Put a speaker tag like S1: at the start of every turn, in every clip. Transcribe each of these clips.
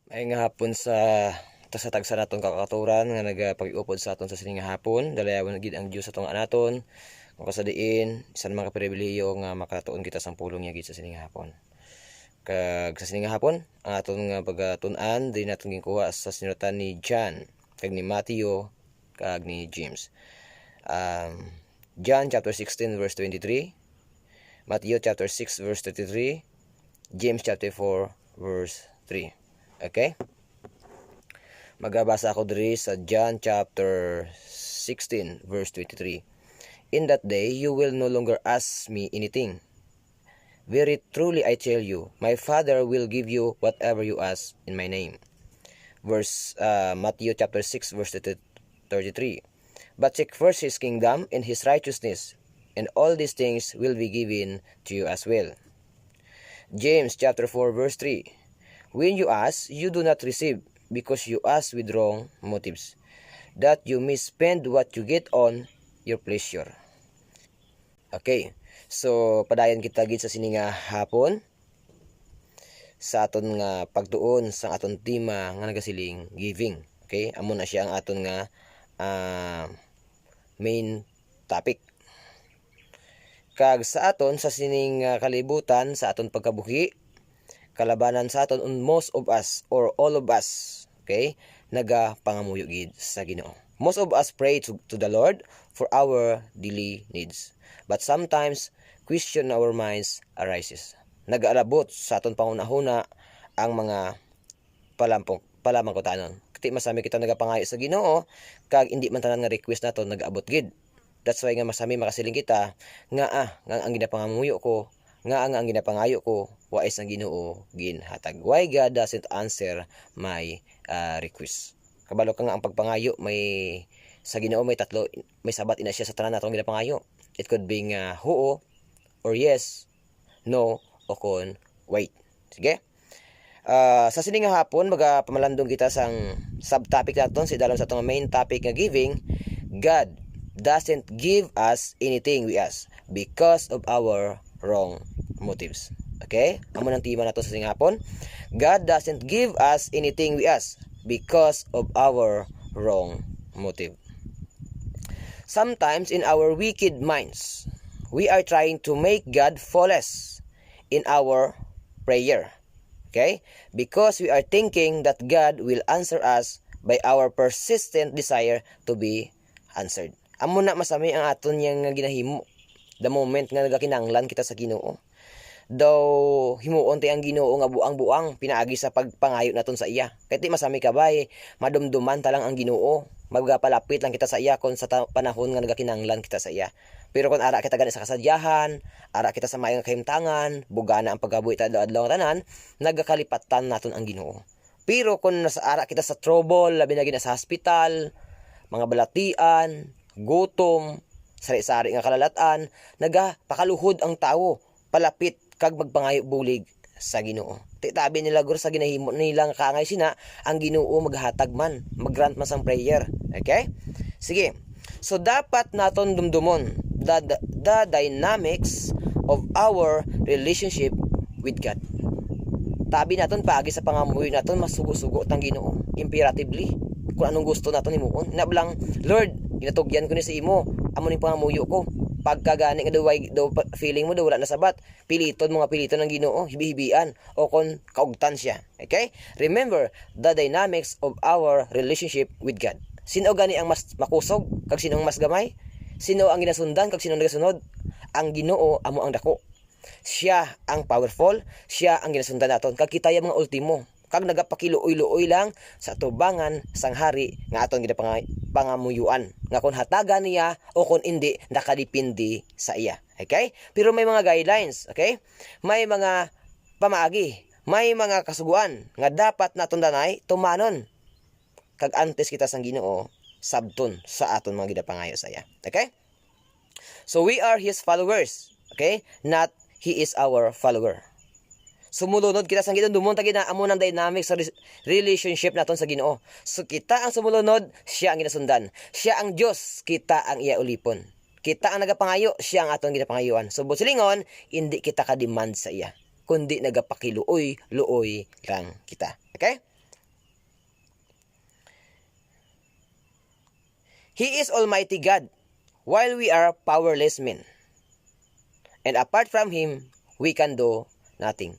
S1: Ay nga hapon sa tagsa naton kakaturan nga nagapag-upod sa aton sa sining hapon. Dalayawan gid ang Dios atong naton. Kung kasadiin, isa naman ka pribilehiyo nga makatuon kita sang pulong niya gid sa sining hapon. Kag sa sining hapon, ang aton nga pagatun-an din naton ginkuha sa sinutan ni John, kag ni Matthew, kag ni James. John chapter 16 verse 23, Matthew chapter 6 verse 33, James chapter 4 verse 3. Okay? Magabasa ako diri sa John chapter 16 verse 23. In that day you will no longer ask me anything. Very truly I tell you, my Father will give you whatever you ask in my name. Matthew chapter 6 verse 33. But seek first his kingdom and his righteousness, and all these things will be given to you as well. James chapter 4 verse 3. When you ask, you do not receive, because you ask with wrong motives, that you may spend what you get on your pleasure. Okay, so padayon kita gid sa sini nga hapon sa aton nga pagtuon sa aton tema nga nagasiling giving. Okay, amo na siya ang aton nga main topic. Kag sa aton sa sining kalibutan sa aton pagkabuhi, kalabanan sa aton most of us or all of us, okay, nagapangamuyo gid sa Ginoo. Most of us pray to the Lord for our daily needs, but sometimes question our minds arises. Nagaalabot sa aton pangunahuna ang mga palamangkutanon. Kati masami kita nagapangayo sa Ginoo, kag hindi man tanan nga request naton nagaabot gid. That's why nga masami makasiling kita nga ang ginapangamuyo ko, nga ang ginapangayo ko, wais ang Ginoo ginhatag. Why God doesn't answer my request? Kabalo ka nga ang pagpangayo may sa Ginoo may tatlo, may sabat ina siya sa tanan natong ginapangayo. It could be nga oo or yes, no o kon wait. Sige. Sa sining nga hapon magapamalandong kita sang subtopic naton si dalam sa atong main topic nga giving. God doesn't give us anything we ask because of our wrong motives. Okay? Amo nang tema nato sa sining hapon. God doesn't give us anything we ask because of our wrong motive. Sometimes in our wicked minds, we are trying to make God flawless in our prayer. Okay? Because we are thinking that God will answer us by our persistent desire to be answered. Amo na masami ang aton yang ginahimo the moment nga nagakinanglan kita sa Ginoo. Daw himuon ti ang Ginoo nga buang-buang pinaagi sa pagpangayo naton sa iya. Kay ti masami kabay, madumduman ta lang ang Ginoo. Magapalapit lang kita sa iya kon sa panahon nga nagakinanglan kita sa iya. Pero kung ara kita gani sa kasadyahan, ara kita sa maayong kahimtangan, bugana ang paggabuhi ta adlaw tanan, nagakalipatan naton ang Ginoo. Pero kung nasa ara kita sa trouble, labi na gina sa hospital, mga balatian, gutom, sari-sari nga kalalatan, nagapakaluhod ang tao, palapit kag magpangayo bulig sa Ginoo. Titabi nila guro sa ginahimo nilang kaangay sina ang Ginoo maghatag man, maggrant man sang prayer. Okay? Sige. So dapat naton dumdumon the dynamics of our relationship with God. Tabi naton paagi sa pangamuyo naton masugo-sugo tang Ginoo imperatively kung anong gusto naton himuon. Nablang Lord, ginatugyan ko ni sa imo, amo ning pangamuyo ko. Pagkagani nga daw feeling mo daw wala na sabat, piliton mga piliton ng Ginoo, hibi-hibian o kon kaugtan siya. Okay? Remember the dynamics of our relationship with God. Sino gani ang mas makusog kag sino ang mas gamay? Sino ang ginasundan kag sino ang nagasunod? Ang Ginoo amo ang dako. Siya ang powerful, siya ang ginasundan naton kag kita yung mga ultimo. Kag nagapakiluoy-luoy lang sa tubangan sang hari nga aton pangamuyuan nga kun hatagan niya o kun hindi nakadepende sa iya. Okay? Pero may mga guidelines, okay? May mga pamaagi, may mga kasuguan nga dapat naton danay tumanon kag antes kita sang Ginoo sabton sa aton mga gidapangayo sa iya. Okay? So we are his followers, okay? Not he is our follower. Sumulunod kita sa Ginoo, dumonta gina amo ng dynamics sa relationship naton sa Ginoo. So kita ang sumulunod, siya ang ginasundan. Siya ang Dios, kita ang iya ulipon. Kita ang nagapangayo, siya ang aton ginapangayuan. So busilingon, hindi kita ka-demand sa iya, kundi nagapakiluoy-luoy lang kita. Okay? He is Almighty God, while we are powerless men. And apart from Him, we can do nothing.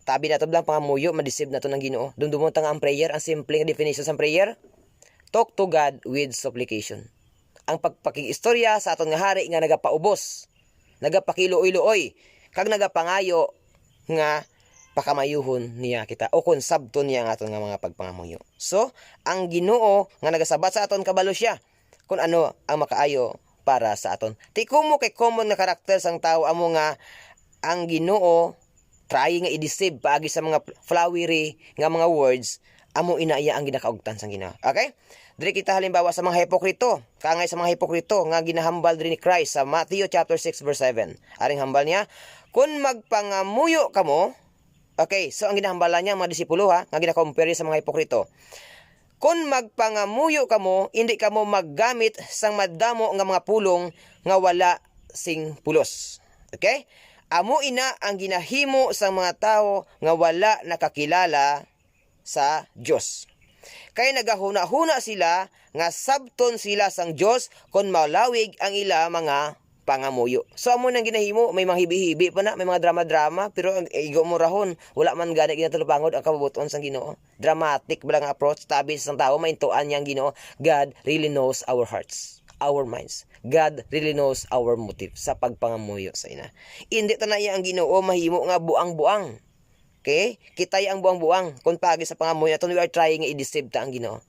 S1: Tabi na ito lang pangamuyo, madisib na ito ng Ginoo. Dumdumon nga ang prayer, ang simple definition sa prayer. Talk to God with supplication. Ang pagpakig-istorya sa aton nga hari nga nagapaubos, nagapakiluoy-luoy, kag nagapangayo nga pakamayuhon niya kita o kun sabton niya nga aton nga mga pagpangamuyo. So, ang Ginoo nga nagasabat sa aton kabalo siya kung ano ang makaayo para sa aton. Tikumo kay common nga karakter sang tao amo nga ang Ginoo try nga i-deceive paagi sa mga flowery nga mga words amo inaiya ang ginakaugtan sang Ginoo. Okay? Diri kita halimbawa sa mga hipokrito. Kangay sa mga hipokrito nga ginahambal diri ni Christ sa Matthew chapter 6 verse 7. Aring hambal niya, kun magpangamuyo kamo. Okay, so ang ginahambalan niya mga disipulo nga gina-compare sa mga hipokrito. Kun magpangamuyo kamo, hindi kamo maggamit sang madamo nga mga pulong nga wala sing pulos. Okay? Amo ina ang ginahimo sang mga tao nga wala nakakilala sa Dios. Kay nagahuna-huna sila nga sabton sila sang Dios kon maulawig ang ila mga pangamuyo. So amo nang ginahimo, may mga hibi-hibi pa na, may mga drama-drama, pero ang igo mo rahon, wala man gani ginatulupangod ang kabubuton sang Ginoo. Dramatic ba lang approach, tabi sa tao maintuan niyang Ginoo. God really knows our hearts, our minds. God really knows our motive sa pagpangamuyo sa ina. Hindi ta na iya ang Ginoo mahimo nga buang-buang. Okay? Kitay ang buang-buang kung pagi sa pangamuyo naton we are trying nga i-deceive ta ang Ginoo.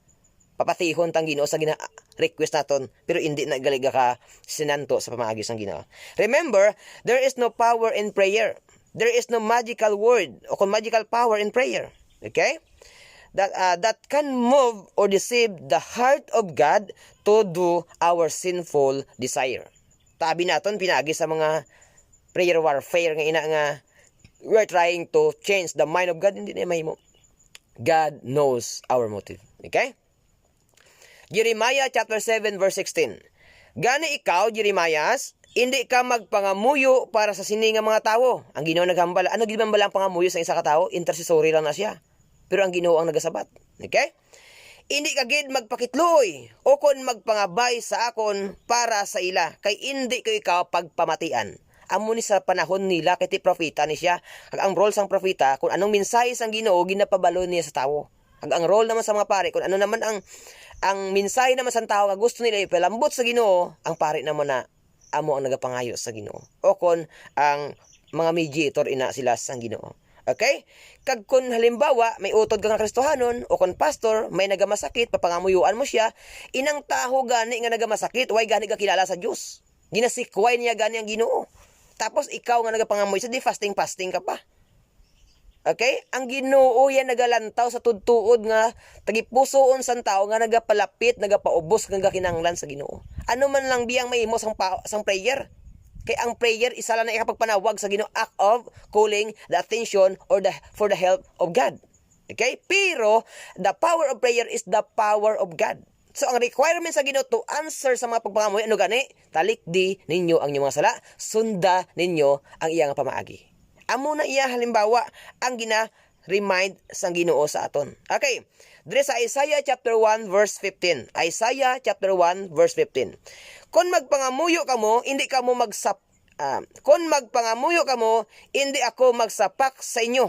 S1: Papatihon tang Ginoo sa gina-request naton pero hindi na galiga ka sinanto sa pamaagi sang Ginoo. Remember, there is no power in prayer. There is no magical word o magical power in prayer. Okay? That can move or deceive the heart of God to do our sinful desire. Tabi naton pinagi sa mga prayer warfare nga ina nga we are trying to change the mind of God, hindi na mahimo. God knows our motive. Okay? Jeremiah chapter 7 verse 16. Gani ikaw, Jeremias, hindi ka magpangamuyo para sa sini nga mga tawo. Ang Ginoo naghambal. Ano gibambala ang pangamuyo sa isa ka tawo? Intercessory lang na siya. Pero ang Ginoo ang nagasabat. Okay? Hindi ka gid magpakitloy o kon magpangabay sa akon para sa ila. Kay hindi ko ikaw pagpamatian. Amo ni sa panahon nila kay ti propeta ni siya. Kag ang role sang propeta kung anong mensahe sang Ginoo ginapabalo niya sa tawo. Kag ang role naman sa mga pare kung ano naman ang mensahe naman sa tao nga gusto nila ipalambot sa Ginoo, ang pare naman na amo ang nagapangayo sa Ginoo. O kon ang mga mediator ina sila sang Ginoo. Okay? Kag kun halimbawa may utod ka nga Kristohanon o kon pastor may nagamasakit papangamuyuan mo siya, inang taho gani nga nagamasakit way gani ka kilala sa Dios. Ginasikway niya gani ang Ginoo. Tapos ikaw nga nagapangamuy, so di fasting ka pa. Okay? Ang Ginoo yan nagalantaw sa tudtuod nga tagipusoon sang tao nga nagapalapit, nagapaubos nga kinanglan sa Ginoo. Ano man lang biyang mahimo sang prayer. Kay ang prayer isa lang na ikapagpanawag sa Ginoo, act of calling the attention or for the help of God. Okay? Pero the power of prayer is the power of God. So, ang requirement sa Ginoo to answer sa mga pagpangamuyo, ano gani? Talikdi ninyo ang inyong mga sala, sunda ninyo ang iyang pamaagi. Amo na iya halimbawa ang gina-remind sang Ginoo sa aton. Okay, dire sa Isaiah chapter 1 verse 15. Isaiah chapter 1 verse 15. Kung magpangamuyo kamo, hindi kamo kung magpangamuyo kamo, hindi ako magsapak sa inyo.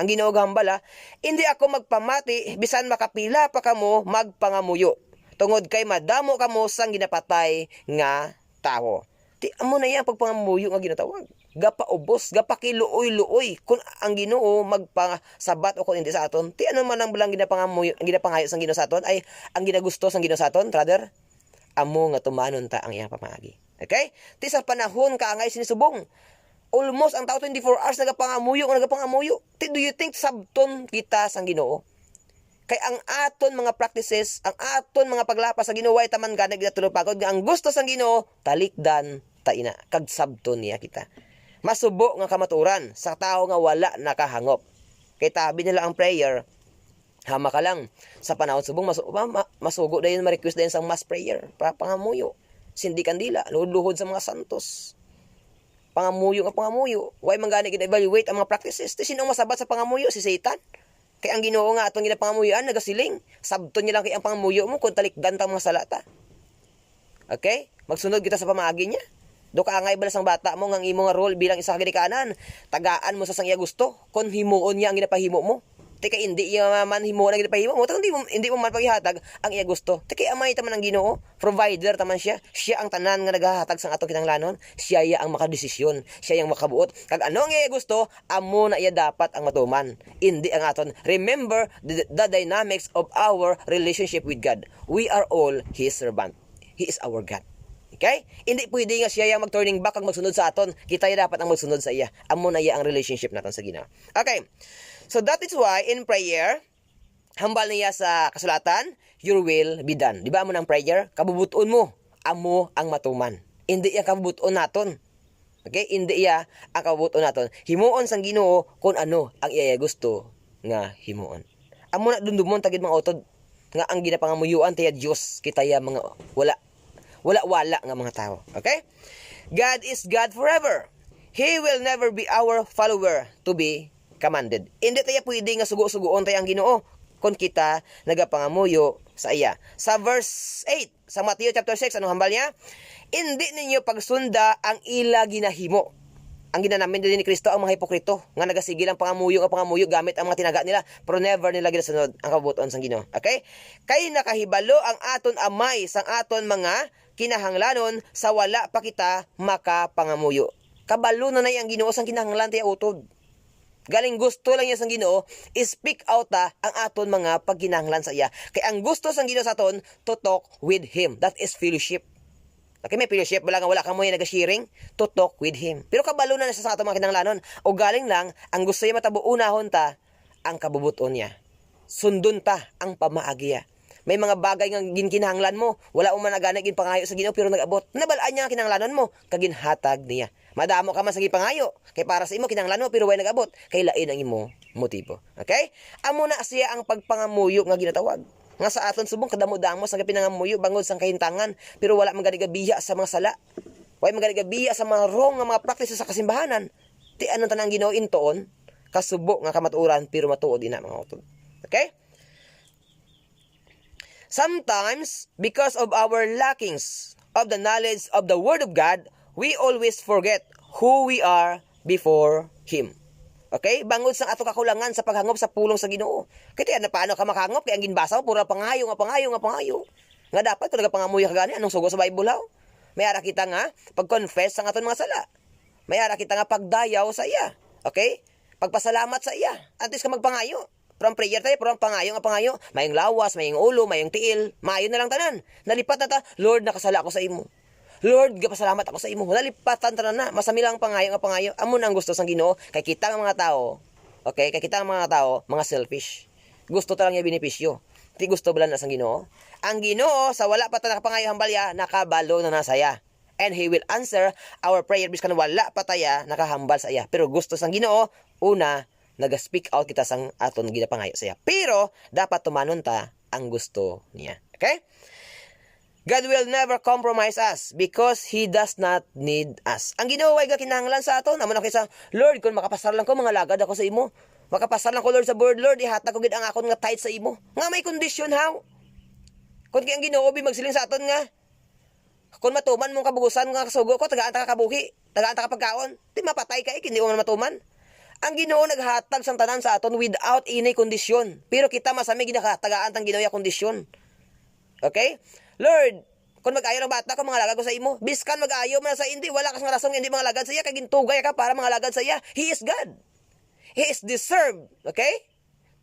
S1: Ang Ginoo gambala, hindi ako magpamati bisan makapila pa kamo magpangamuyo. Tungod kay madamo kamo sang ginapatay nga tawo. Ti amo na yan pagpangamuyo nga ginatawag. Gapaubos, gapakiluoy-luoy. Kung ang Ginoo magpasabat o kung hindi sa aton, ti ano man ang bilang ginapangamuyo, ang ginapangayo sang Ginoo sa aton ay ang ginagusto sang Ginoo sa aton, rather amo nga tumanon ta ang iyang pamaagi. Okay? Ti sa panahon kaangay sinisubong. Almost ang tao 24 hours nagapangamuyo. Ti do you think sabton kita sang Ginoo? Kay ang aton mga practices, ang aton mga paglapas sa Ginoo ay taman gana ginatulog pagod nga ang gusto sang Ginoo talikdan ta ina kag sabton niya kita. Masubo nga kamaturan sa tao nga wala nakahangop. Kay tabi nila ang prayer, hama ka lang sa panahon subong masugo dayon ma-request dayon sang mass prayer para pangamuyo. Sindi kandila, luhod sa mga santos. Pangamuyo nga pangamuyo. Why man gani gina-evaluate ang mga practices? Ti sino masabat sa pangamuyo? Si Satan. Kay ang Ginoo nga atong ginapangamuyaan nagasiling. Sabton niya lang kay ang pangamuyo mo kung talikdan ta mga salata. Okay? Magsunod kita sa pamaagi niya. Do ka angay balas ang bata mo ngang imo nga role bilang isa ka ginikanan. Tagaan mo sa sang iya gusto kon himuon niya ang ginapahimo mo. Tika hindi iya man himuon ang ginapahimo mo. Hindi mo man paghihatag ang iya gusto. Tika amay taman ang Ginoo, provider taman siya. Siya ang tanan nga nagahatag sang ato kinahanglanon. Siya iya ang makadesisyon. Siya yang makabuot. Kag ano ang iya gusto, amo na iya dapat ang matuman. Hindi ang aton. Remember the dynamics of our relationship with God. We are all His servant. He is our God. Okay? Hindi pwede nga siya yung mag-turning back ang magsunod sa aton. Kita dapat ang magsunod sa iya. Amo na iya ang relationship natin sa Ginoo. Okay. So that is why in prayer, hambal niya sa kasulatan, your will be done. Di ba amo ng prayer? Kabubuton mo. Amo ang matuman. Hindi iya kabubuton naton. Okay? Hindi iya ang kabubuton naton. Himuon sang Ginoo kung ano ang iya gusto nga himuon. Amo na dundumon tagid mga utod nga ang ginapangamuyuan tiya Dios kita ya mga wala nga mga tao. Okay? God is God forever. He will never be our follower to be commanded. Hindi tayo pwede nga sugo-sugoon tayo ang Ginoo kung kita nagapangamuyo sa iya. Sa verse 8, sa Matthew chapter 6, anong hambal niya? Hindi ninyo pagsunda ang ila ginahimo. Ang ginanamin din ni Kristo ang mga hipokrito nga nagasigil ang pangamuyo gamit ang mga tinaga nila pero never nila ginasunod ang kabubuton sang Ginoo. Okay? Kay nakahibalo ang aton amay sang aton mga kinahanglanon sa wala pa kita makapangamuyo. Kabalo na ang Ginoo sang kinahanglan tayo utod. Galing gusto lang niya sang Ginoo, speak out ang aton mga pagkinahanglan sa iya. Kay ang gusto sang Ginoo sa aton to talk with Him. That is fellowship. Okay, may fellowship wala kang mo yung nag-sharing to talk with Him. Pero kabalo na sa aton mga kinahanglanon o galing lang ang gusto niya matabo unahon ta ang kabubuton niya. Sundon ta ang pamaagiya. May mga bagay nga ginkinahanglan mo, wala mo man nagana gin pangayo sa Ginoo pero nag-abot. Nabalaan niya ang kinahanglanon mo, kaginhatag niya. Madamo ka man sa gipangayo, kay para sa imo kinahanglan mo pero way nag-abot, kay lain ang imo motibo. Okay? Amo na siya ang pagpangamuyo nga ginatawag. Nga sa aton subong kadamo-damo sa pinangamuyo bangod sang kahintangan pero wala man gadigabiya sa mga sala. Way man gadigabiya sa mga wrong nga mga practice sa kasimbahanan. Ti anong tanang Ginoo intoon kasubo nga kamatuoran pero matuod ina mga utod. Okay? Sometimes, because of our lackings of the knowledge of the Word of God, we always forget who we are before Him. Okay? Bangod sa ato kakulangan sa paghangop sa pulong sa Ginoo. Kaya na paano ka makahangop? Kaya ang ginbasa mo, pura pangayo. Nga dapat, kung nagapangamuyo ka gani, anong sugo sa Bible haw? May ara kita nga, pag-confess sa aton mga sala. May ara kita nga pagdayaw sa iya. Okay? Pagpasalamat sa iya. At least ka magpangayo. From prayer tayo, from pangayo. Mayong lawas, mayong ulo, mayong tiil. Mayo na lang tanan. Nalipat na ta, Lord, nakasala ako sa imo. Lord, gapasalamat ako sa imo. Nalipatan tanan na. Masami lang pangayo. Amo na ang gusto sang Ginoo. Kay kita nga mga tao, okay? Kay kita nga mga tao, mga selfish. Gusto talang niya benepisyo. Ti gusto bala na sang Ginoo. Ang Ginoo, sa wala pa ta nakapangayo hambalya, nakabalo na nasaya. And He will answer our prayer biskan wala pa taya nakahambal sa iya. Pero gusto sang Ginoo, una, nag-speak out kita sang aton ginapangayo sa iya. Pero, dapat tumanon ta ang gusto niya. Okay? God will never compromise us because He does not need us. Ang Ginoo ay kinahanglan sa aton. Amo na kaysa, Lord, kung makapasar lang ko, mga lagad ako sa imo. Makapasar lang ko, Lord, sa word, Lord, ihatag ko gid ang akon nga tithe sa imo. Nga may condition, how? Kung kaya ang Ginoo magsiling sa aton nga, kung matuman mong kabugusan nga kasugo ko, tagaan ta ka kabuhi, tagaan ta ka pagkaon, di mapatay ka hindi mo man matuman. Ang Ginoo naghatag sang tanan sa aton without any condition. Pero kita masami ginakatagaan tang Ginoo ya kondisyon. Okay? Lord, kung mag-ayo ng bata ko mga lagad ko sa imo, biskan mag-ayo man sa hindi wala kas nga rason hindi mga lagad sa iya kay gintugay ka para mga lagad sa iya. He is God. He is deserved, okay?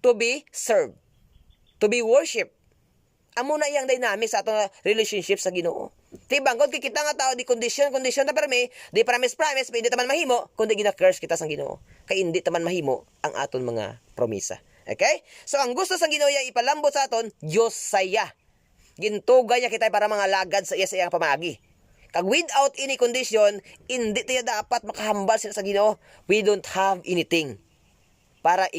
S1: To be served. To be worship. Amo na iyang dynamic sa atong relationship sa Ginoo. Ti bangod kay kita nga tao di condition na permi, di promise, hindi taman mahimo kundi gina-curse kita sang Ginoo. Kay hindi taman mahimo ang aton mga promisa. Okay? So ang gusto sang Ginoo iya ipalambot sa aton, Dios saya. Gintugay niya kita para mga lagad sa iya sa iyang pamagi. Kag without any condition, hindi tayo dapat makahambal sila sa Ginoo. We don't have anything para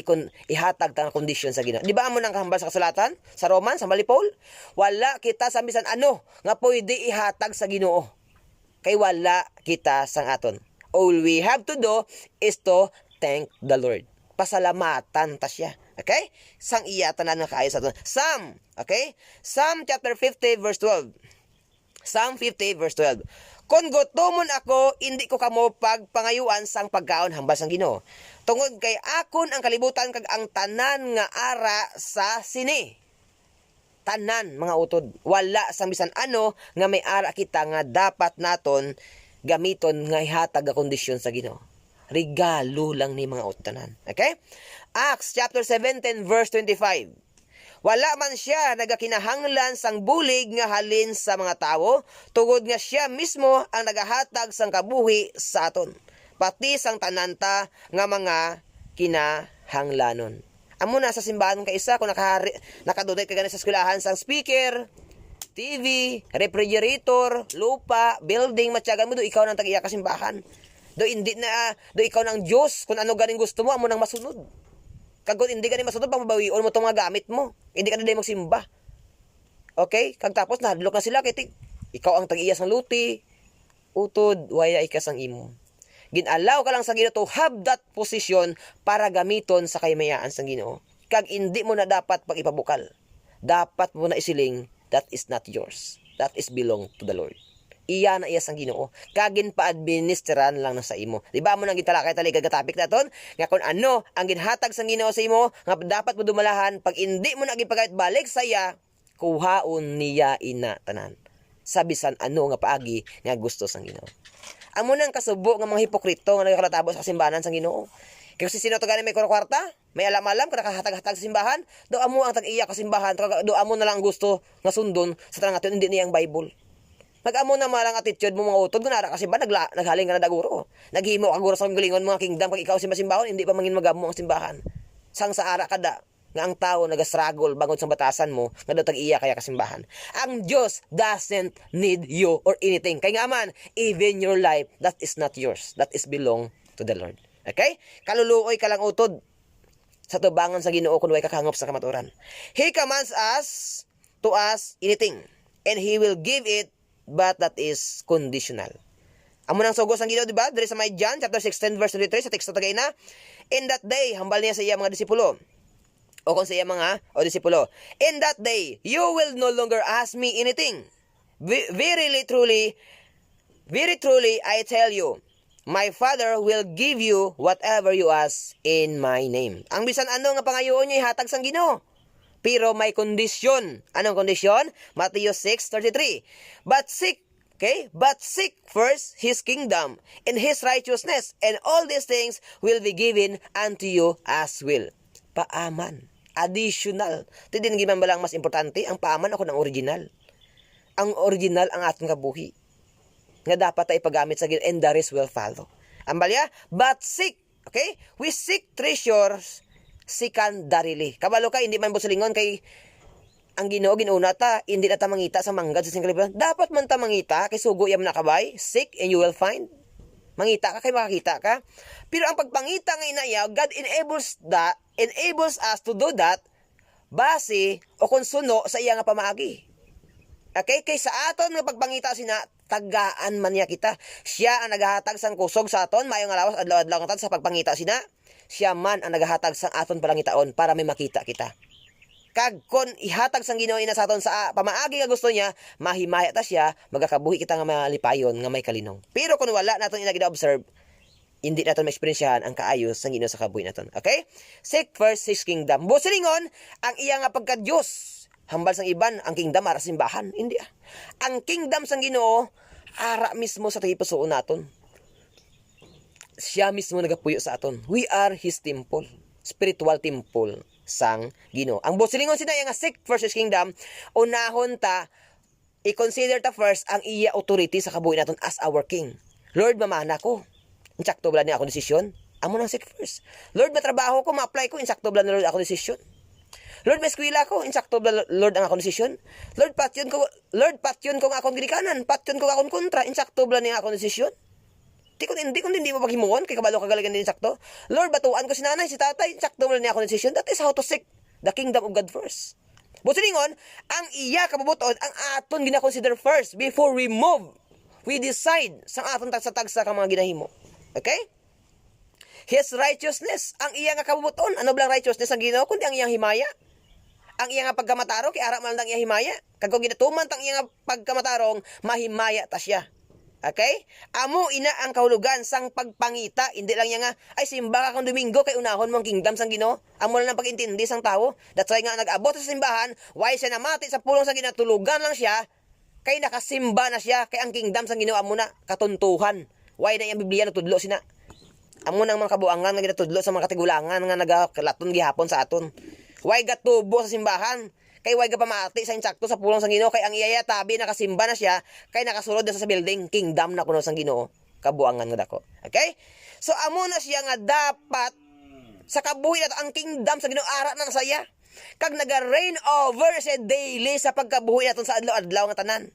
S1: ihatag tang condition sa Ginoo. Di ba amo nang kahambal sa kasulatan? Sa Roman, sa Paul? Wala kita sa bisan ano nga pwede ihatag sa Ginoo. Kay wala kita sang aton. All we have to do is to thank the Lord. Pasalamatan ta siya. Okay? Sang iya tanan nga kaayo sa aton. Psalm, okay? Psalm chapter 50 verse 12. Psalm 50 verse 12. Kung gutomon ako, hindi ko kamo pagpangayuan sang pagkaon hambal sang Ginoo. Tungod kay akon ang kalibutan kag ang tanan nga ara sa sini. Tanan mga utod, wala sang bisan ano nga may ara kita nga dapat naton gamiton nga ihatag nga kondisyon sa Ginoo. Regalo lang ni mga utanan. Okay? Acts chapter 17 verse 25. Wala man siya nagakinahanglan sang bulig nga halin sa mga tawo, tugod nga siya mismo ang nagahatag sang kabuhi sa aton, pati sang tananta nga mga kinahanglanon. Amo na sa simbahan kay isa kung nakadunay ka gani sa eskwelahan sang speaker, TV, refrigerator, lupa, building, matyagan mo do ikaw nang tag-iya ka simbahan. Do ikaw nang Diyos kung ano ganing gusto mo amo nang masunod. Kagod hindi ganing masunod pang mabawion mo tong mga gamit mo. Hindi ka na din magsimba. Okay? Kag tapos nahadlok na sila kay ikaw ang tag-iya sang luti. Utod waya ikas ang imo. Ginalaw ka lang sa Ginoo to have that position para gamiton sa kaymayaan sang Ginoo. Kag hindi mo na dapat pag ipabukal. Dapat mo na isiling that is not yours. That is belong to the Lord. Iya na iya sang Ginoo. Kagin pa administeran lang na sa imo. Di ba mo nang gitalakay talikag ka topic naton nga kung ano ang ginhatag sang Ginoo sa imo nga dapat mo dumalahan pag hindi mo na gipagayat balik sa iya, kuhaon niya ina tanan. Sabisan ano nga paagi nga gusto sang Ginoo. Amo nang kasubo nga mga hipokrito nga nagakalatabo sa simbahan sang Ginoo. Kaya si sino to gani may kwarta, may alam-alam kung nakahatag-hatag sa simbahan, do amo ang tag-iya ka simbahan, do amo na lang gusto nga sundon sa tanang aton hindi niyang Bible. Nag-amo na malang attitude mo mga utod, kunara kasi ba naghaling ka na daguro. Naghimo ka guro sa galingon mga kingdom, pag ikaw simbahon, hindi pa mangin magamo ang simbahan. Sang sa ara kada, nga ang tao nag-struggle bangod sa batasan mo, nga daw tag-iya kaya kasimbahan. Ang Diyos doesn't need you or anything. Kaya nga man, even your life, that is not yours. That is belong to the Lord. Okay? Kaluluoy ka lang utod sa tubangan sa Ginoo kung way kakangop sa kamaturan. He commands us to us anything, and He will give it, but that is conditional. Amo nang sugos ang Ginoo, di ba? Diri sa may John chapter 16 verse 23 sa teksto tagay na, in that day hambal niya sa iya mga disipulo. O kung sa iya mga disipulo, in that day you will no longer ask me anything. Very truly I tell you, my Father will give you whatever you ask in my name. Ang bisan ano nga pangayoon niyo ihatag sang Ginoo. Pero may kondisyon. Anong kondisyon? Matthew 6:33. But seek first His kingdom and His righteousness, and all these things will be given unto you as well. Paaman. Additional. Tidin giman balang mas importante, ang paaman ako ng original. Ang original ang ating kabuhi. Nga dapat ay ipagamit sa Ginoo, and the rest will follow. Ambalya, but seek. Okay? We seek treasures secondarily. Kabalo ka, hindi man busilingon kay ang Ginoo ginuna ta, hindi na ta mangita sa manggad sa singkalibutan. Dapat man ta mangita, kay sugo yam nakabay, seek and you will find. Mangita ka kay makakita ka. Pero ang pagpangita nga inayaw, God enables us to do that base o konsuno sa iya nga pamaagi. Okay? Kay sa aton nga pagpangita sina, tagaan man niya kita. Siya ang naghahatag sang kusog sa aton, maayong alawas adlaw-adlaw nga sa pagpangita sina. Siya man ang naghahatag sang aton palangitaon para may makita kita. Kag kon ihatag sang Ginoo ina sa aton sa pamaagi nga gusto niya, mahimaya ta siya, magakabuhi kita nga malipayon nga may kalinong. Pero kung wala naton ina gina-observe, hindi naton ma-experiensyahan ang kaayos sang Ginoo sa kabuhi naton. Okay? Seek first His kingdom. Busilingon ang iya nga pagka-Dios. Hambal sang iban ang kingdom ara simbahan, hindi ah. Ang kingdom sang Ginoo ara mismo sa tagipusoon naton. Siya mismo nagapuyo sa aton. We are His temple, spiritual temple sang Ginoo. Ang busilingon sina nga seek first His kingdom, unahon ta i-consider ta first ang iya authority sa kabuhi naton as our king. Lord, mamana ko. Insakto bala ni ako desisyon. Amo nang seek first. Lord, matrabaho ko, ma-apply ko, insakto bala ni Lord ako desisyon. Lord, may eskwela ko, insakto bala Lord ang akong desisyon. Lord, patyon ko nga akong ginikanan, patyon ko akong kontra, insakto bala ni akong desisyon. Hindi mo paghimuon kay kabalo kagalagan din sakto. Lord, batuan ko si nanay, si tatay, sakto mo niya ako decision. That is how to seek the kingdom of God first. Busilingon, ang iya kabubuton ang aton gina-consider first before we move. We decide sang aton tagsa-tagsa ka mga ginahimo. Okay? His righteousness, ang iya nga kabubuton. Ano blang righteousness ang Ginoo kundi ang iyang himaya? ang iya nga pagkamatarong kay ara man lang iya himaya. Kag kung ginatuman tang iya nga pagkamatarong, mahimaya ta siya. Okay? Amo ina ang kahulugan sang pagpangita, hindi lang niya nga ay simba ka kung Domingo kay unahon mo ang kingdom sang Ginoo. Amo lang ang pag-intindi sang tawo. That's why nga nag-abot sa simbahan, why siya namati sa pulong sang Ginoo, tulugan lang siya kay nakasimba na siya kay ang kingdom sang Ginoo amo na katuntuhan. Why na yung Biblia natudlo sina? Amo nang mga kabuangan nga ginatudlo sa mga katigulangan nga nagakalaton gihapon sa aton. Why gatubo sa simbahan? Kay why ga pamati sa insakto sa pulong sang Ginoo kay ang iyaya tabi nakasimba na siya kay nakasulod na sa building kingdom na kuno sang Ginoo kabuangan nga dako. Okay? So amo na siya nga dapat sa kabuhi nato ang kingdom sa Ginoo ara na saya. Kag naga-reign over siya daily sa pagkabuhi naton sa adlaw-adlaw nga tanan.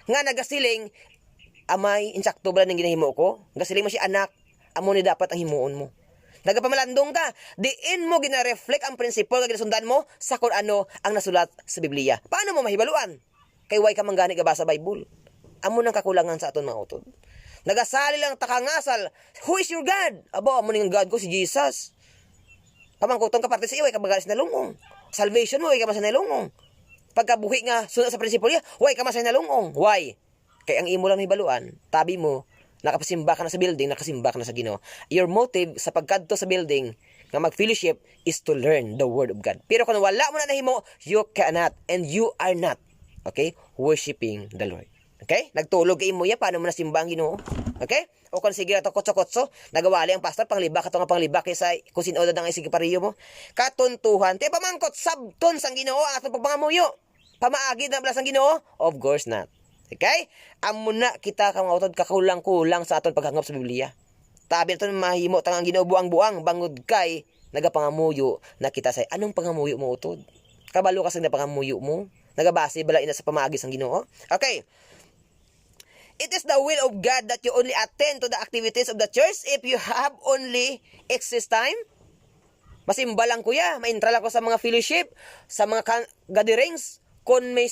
S1: Nga nagasiling amay insakto ba ning ginahimo ko? Gasiling mo siya anak, amo ni dapat ang himuon mo. Nagapamalandong ka, diin mo gina-reflect ang prinsipyo nga ginasundan mo sa kung ano ang nasulat sa Biblia. Paano mo mahibaluan? Kay way ka manggani ka basa Bible. Amo nang kakulangan sa aton mga utod. Nagasali lang takangasal, who is your God? Abo, amo ning God ko si Jesus. Pamangkutong ka parte sa iyo, way ka magalis na lungong. Salvation mo, way ka masay na lungong. Pagkabuhi nga, sunod sa prinsipyo niya, way ka masay na lungong. Why? Kay ang imo lang hibaluan, tabi mo, nakapasimba ka na sa building, nakasimba ka na sa Ginoo. Your motive sa pagkadto sa building nga mag-fellowship is to learn the Word of God. Pero kung wala mo na nahimo, you cannot and you are not, okay, worshiping the Lord. Okay? Nagtulog kay imo ya, paano mo nasimba ang Ginoo? Okay? O kung sige ato kotso-kotso, nagawali ang pastor, pangliba ka nga pangliba kaysa kung sinood ang isig pariyo mo. Katuntuhan, te pamangkot, sabton sang Ginoo, atong pagpangamuyo. Pamaagid na bala sang Ginoo? Of course not. Okay? Amo na kita ka mga utod kakulang-kulang sa aton paghangop sa Biblia. Tabi naton mahimo tang ang Ginoo buang-buang bangod kay nagapangamuyo na kita say anong pangamuyo mo utod? Kabalo ka sa pangamuyo mo. Nagabase bala ina sa pamaagi sang Ginoo. Okay. It is the will of God that you only attend to the activities of the church if you have only excess time. Masimba lang kuya, maintral ako sa mga fellowship, sa mga gatherings, kung may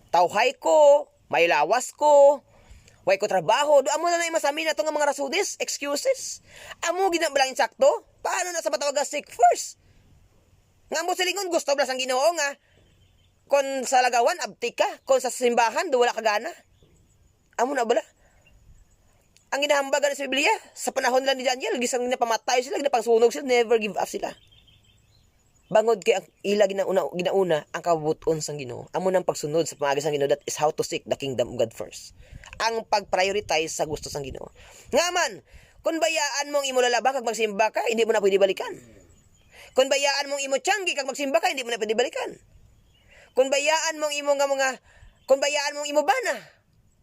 S1: tawhay ko, may lawas ko, way ko trabaho, do amo na lang masami na itong mga rasudes, excuses. Amo ginabalang insakto, paano na sa matawaga sick first? Nga mo silingon, gusto blas ang Ginoo nga, kung sa lagawan, abtik ka, kung sa simbahan, do wala ka gana. Amo na bala. Ang ginahambagan sa Biblia, sa panahon nila ni Daniel, gisang napamatay sila, ginapangsunog sila, never give up sila. Bangod kay ang ila ginauna ang kabubuton sang Ginoo. Amo nang pagsunod sa pamaagi sang Ginoo, that is how to seek the kingdom of God first. Ang pag-prioritize sa gusto sang Ginoo. Nga man, kung bayaan mong imo lalaba kag magsimba ka, hindi mo na pwede balikan. Kung bayaan mong imo tiyanggi kag magsimba ka, hindi mo na pwede balikan. Kung bayaan mong imo kung bayaan mong imo bana,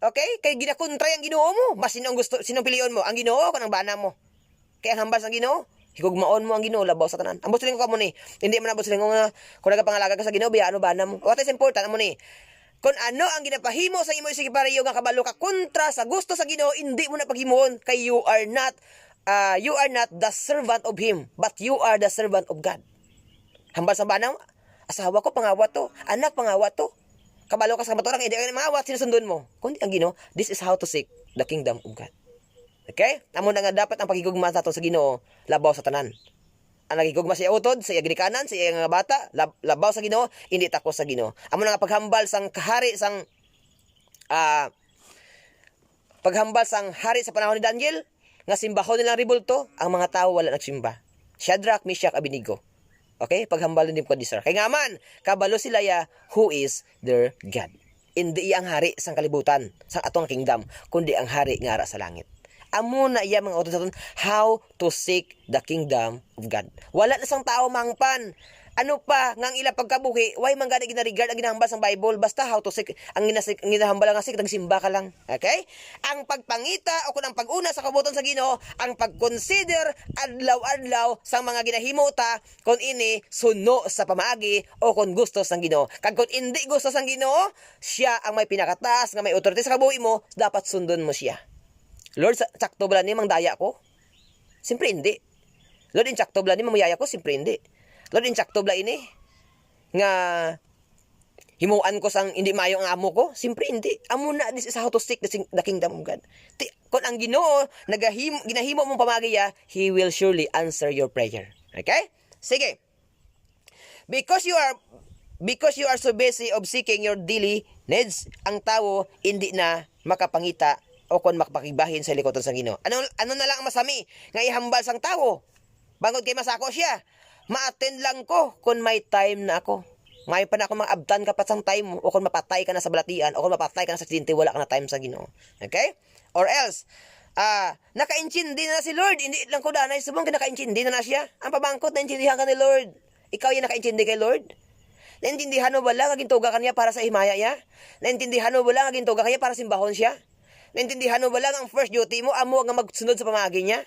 S1: okay? Kay ginakontra ang Ginoo mo, mas sinong piliyon mo, ang Ginoo o ang bana mo? Kaya ang hambal sang Ginoo, higugmaon mo ang Ginoo labaw sa tanan. Ang busiling ko mo ni, hindi man ang busiling ko nga kung nagapangalaga ka sa Ginoo, biya ano bana mo. What is important mo ni? Kung ano ang ginapahimo sa imo isig pareho nga kabalo ka kontra sa gusto sa Ginoo, hindi mo na paghimuon kay you are not the servant of him, but you are the servant of God. Hambal sa bana, asawa ko pangawat to, anak pangawat to. Kabalo ka sa baturang, hindi ka mangawat, sinusundon mo. Kundi ang Ginoo, this is how to seek the kingdom of God. Okay? Amo na nga dapat ang pagigugma sa ato sa Ginoo, labaw sa tanan. Ang nagigugma sa utod, sa ginikanan, sa nga bata, labaw sa Ginoo, hindi takos sa Ginoo. Amo na nga paghambal sang kahari sang hari sa panahon ni Daniel, nga simbahon nilang ribulto, ang mga tao wala nagsimba. Shadrach, Meshach, Abednego. Okay? Paghambal din ko di sir. Kaya nga man, kabalo sila ya, who is their God. Hindi ang hari sang kalibutan, sang atong kingdom, kundi ang hari nga ara sa langit. Amo na iya mga utos naton how to seek the kingdom of God. Wala na sang tao mangpan. Ano pa ngang ila pagkabuhi, why man gani ginarigard ang ginahambal sang Bible, basta how to seek ang ginahambal nga seek nagsimba ka lang. Okay? Ang pagpangita o kun ang pag-una sa kabuton sa Ginoo, ang pag-consider adlaw-adlaw sang mga ginahimo ta kun ini suno sa pamaagi o kun gusto sang Ginoo. Kag kun hindi gusto sang Ginoo, siya ang may pinakataas nga may authority sa kabuhi mo, dapat sundon mo siya. Lord, sakto ba ni mang daya ko? Siyempre hindi. Lord, insakto ba ni mamuyaya ko? Siyempre hindi. Lord, insakto ba ini? Nga himuan ko sang hindi mayo ang amo ko? Siyempre hindi. Amo na, this is how to seek the kingdom of God. Kung ang Ginoo, ginahimo mong pamagiya, He will surely answer your prayer. Okay? Sige. Because you are so busy of seeking your daily needs, ang tao hindi na makapangita o kon makapakibahin sa likoton sa Ginoo. Ano na lang ang masami nga ihambal sang tao. Bangod kay masako siya. Ma-attend lang ko kung may time na ako. May pa na ako mag-abdan ka pa sang time mo o kung mapatay ka na sa balatian o kung mapatay ka na sa aksidente, wala ka na time sa Ginoo. Okay? Or else, naka-intindi na si Lord. Hindi lang ko danay subong naka-intindi na siya. Ang pabangkot, naintindihan ka ni Lord. Ikaw yung naka-intindi kay Lord. Naintindihan mo ba lang aging tuga ka niya para sa himaya niya? Naintindihan mo ba lang aging tuga ka niya para simbahon siya? Naintindihan mo ba lang ang first duty mo, amo nga magsunod sa pamagi niya?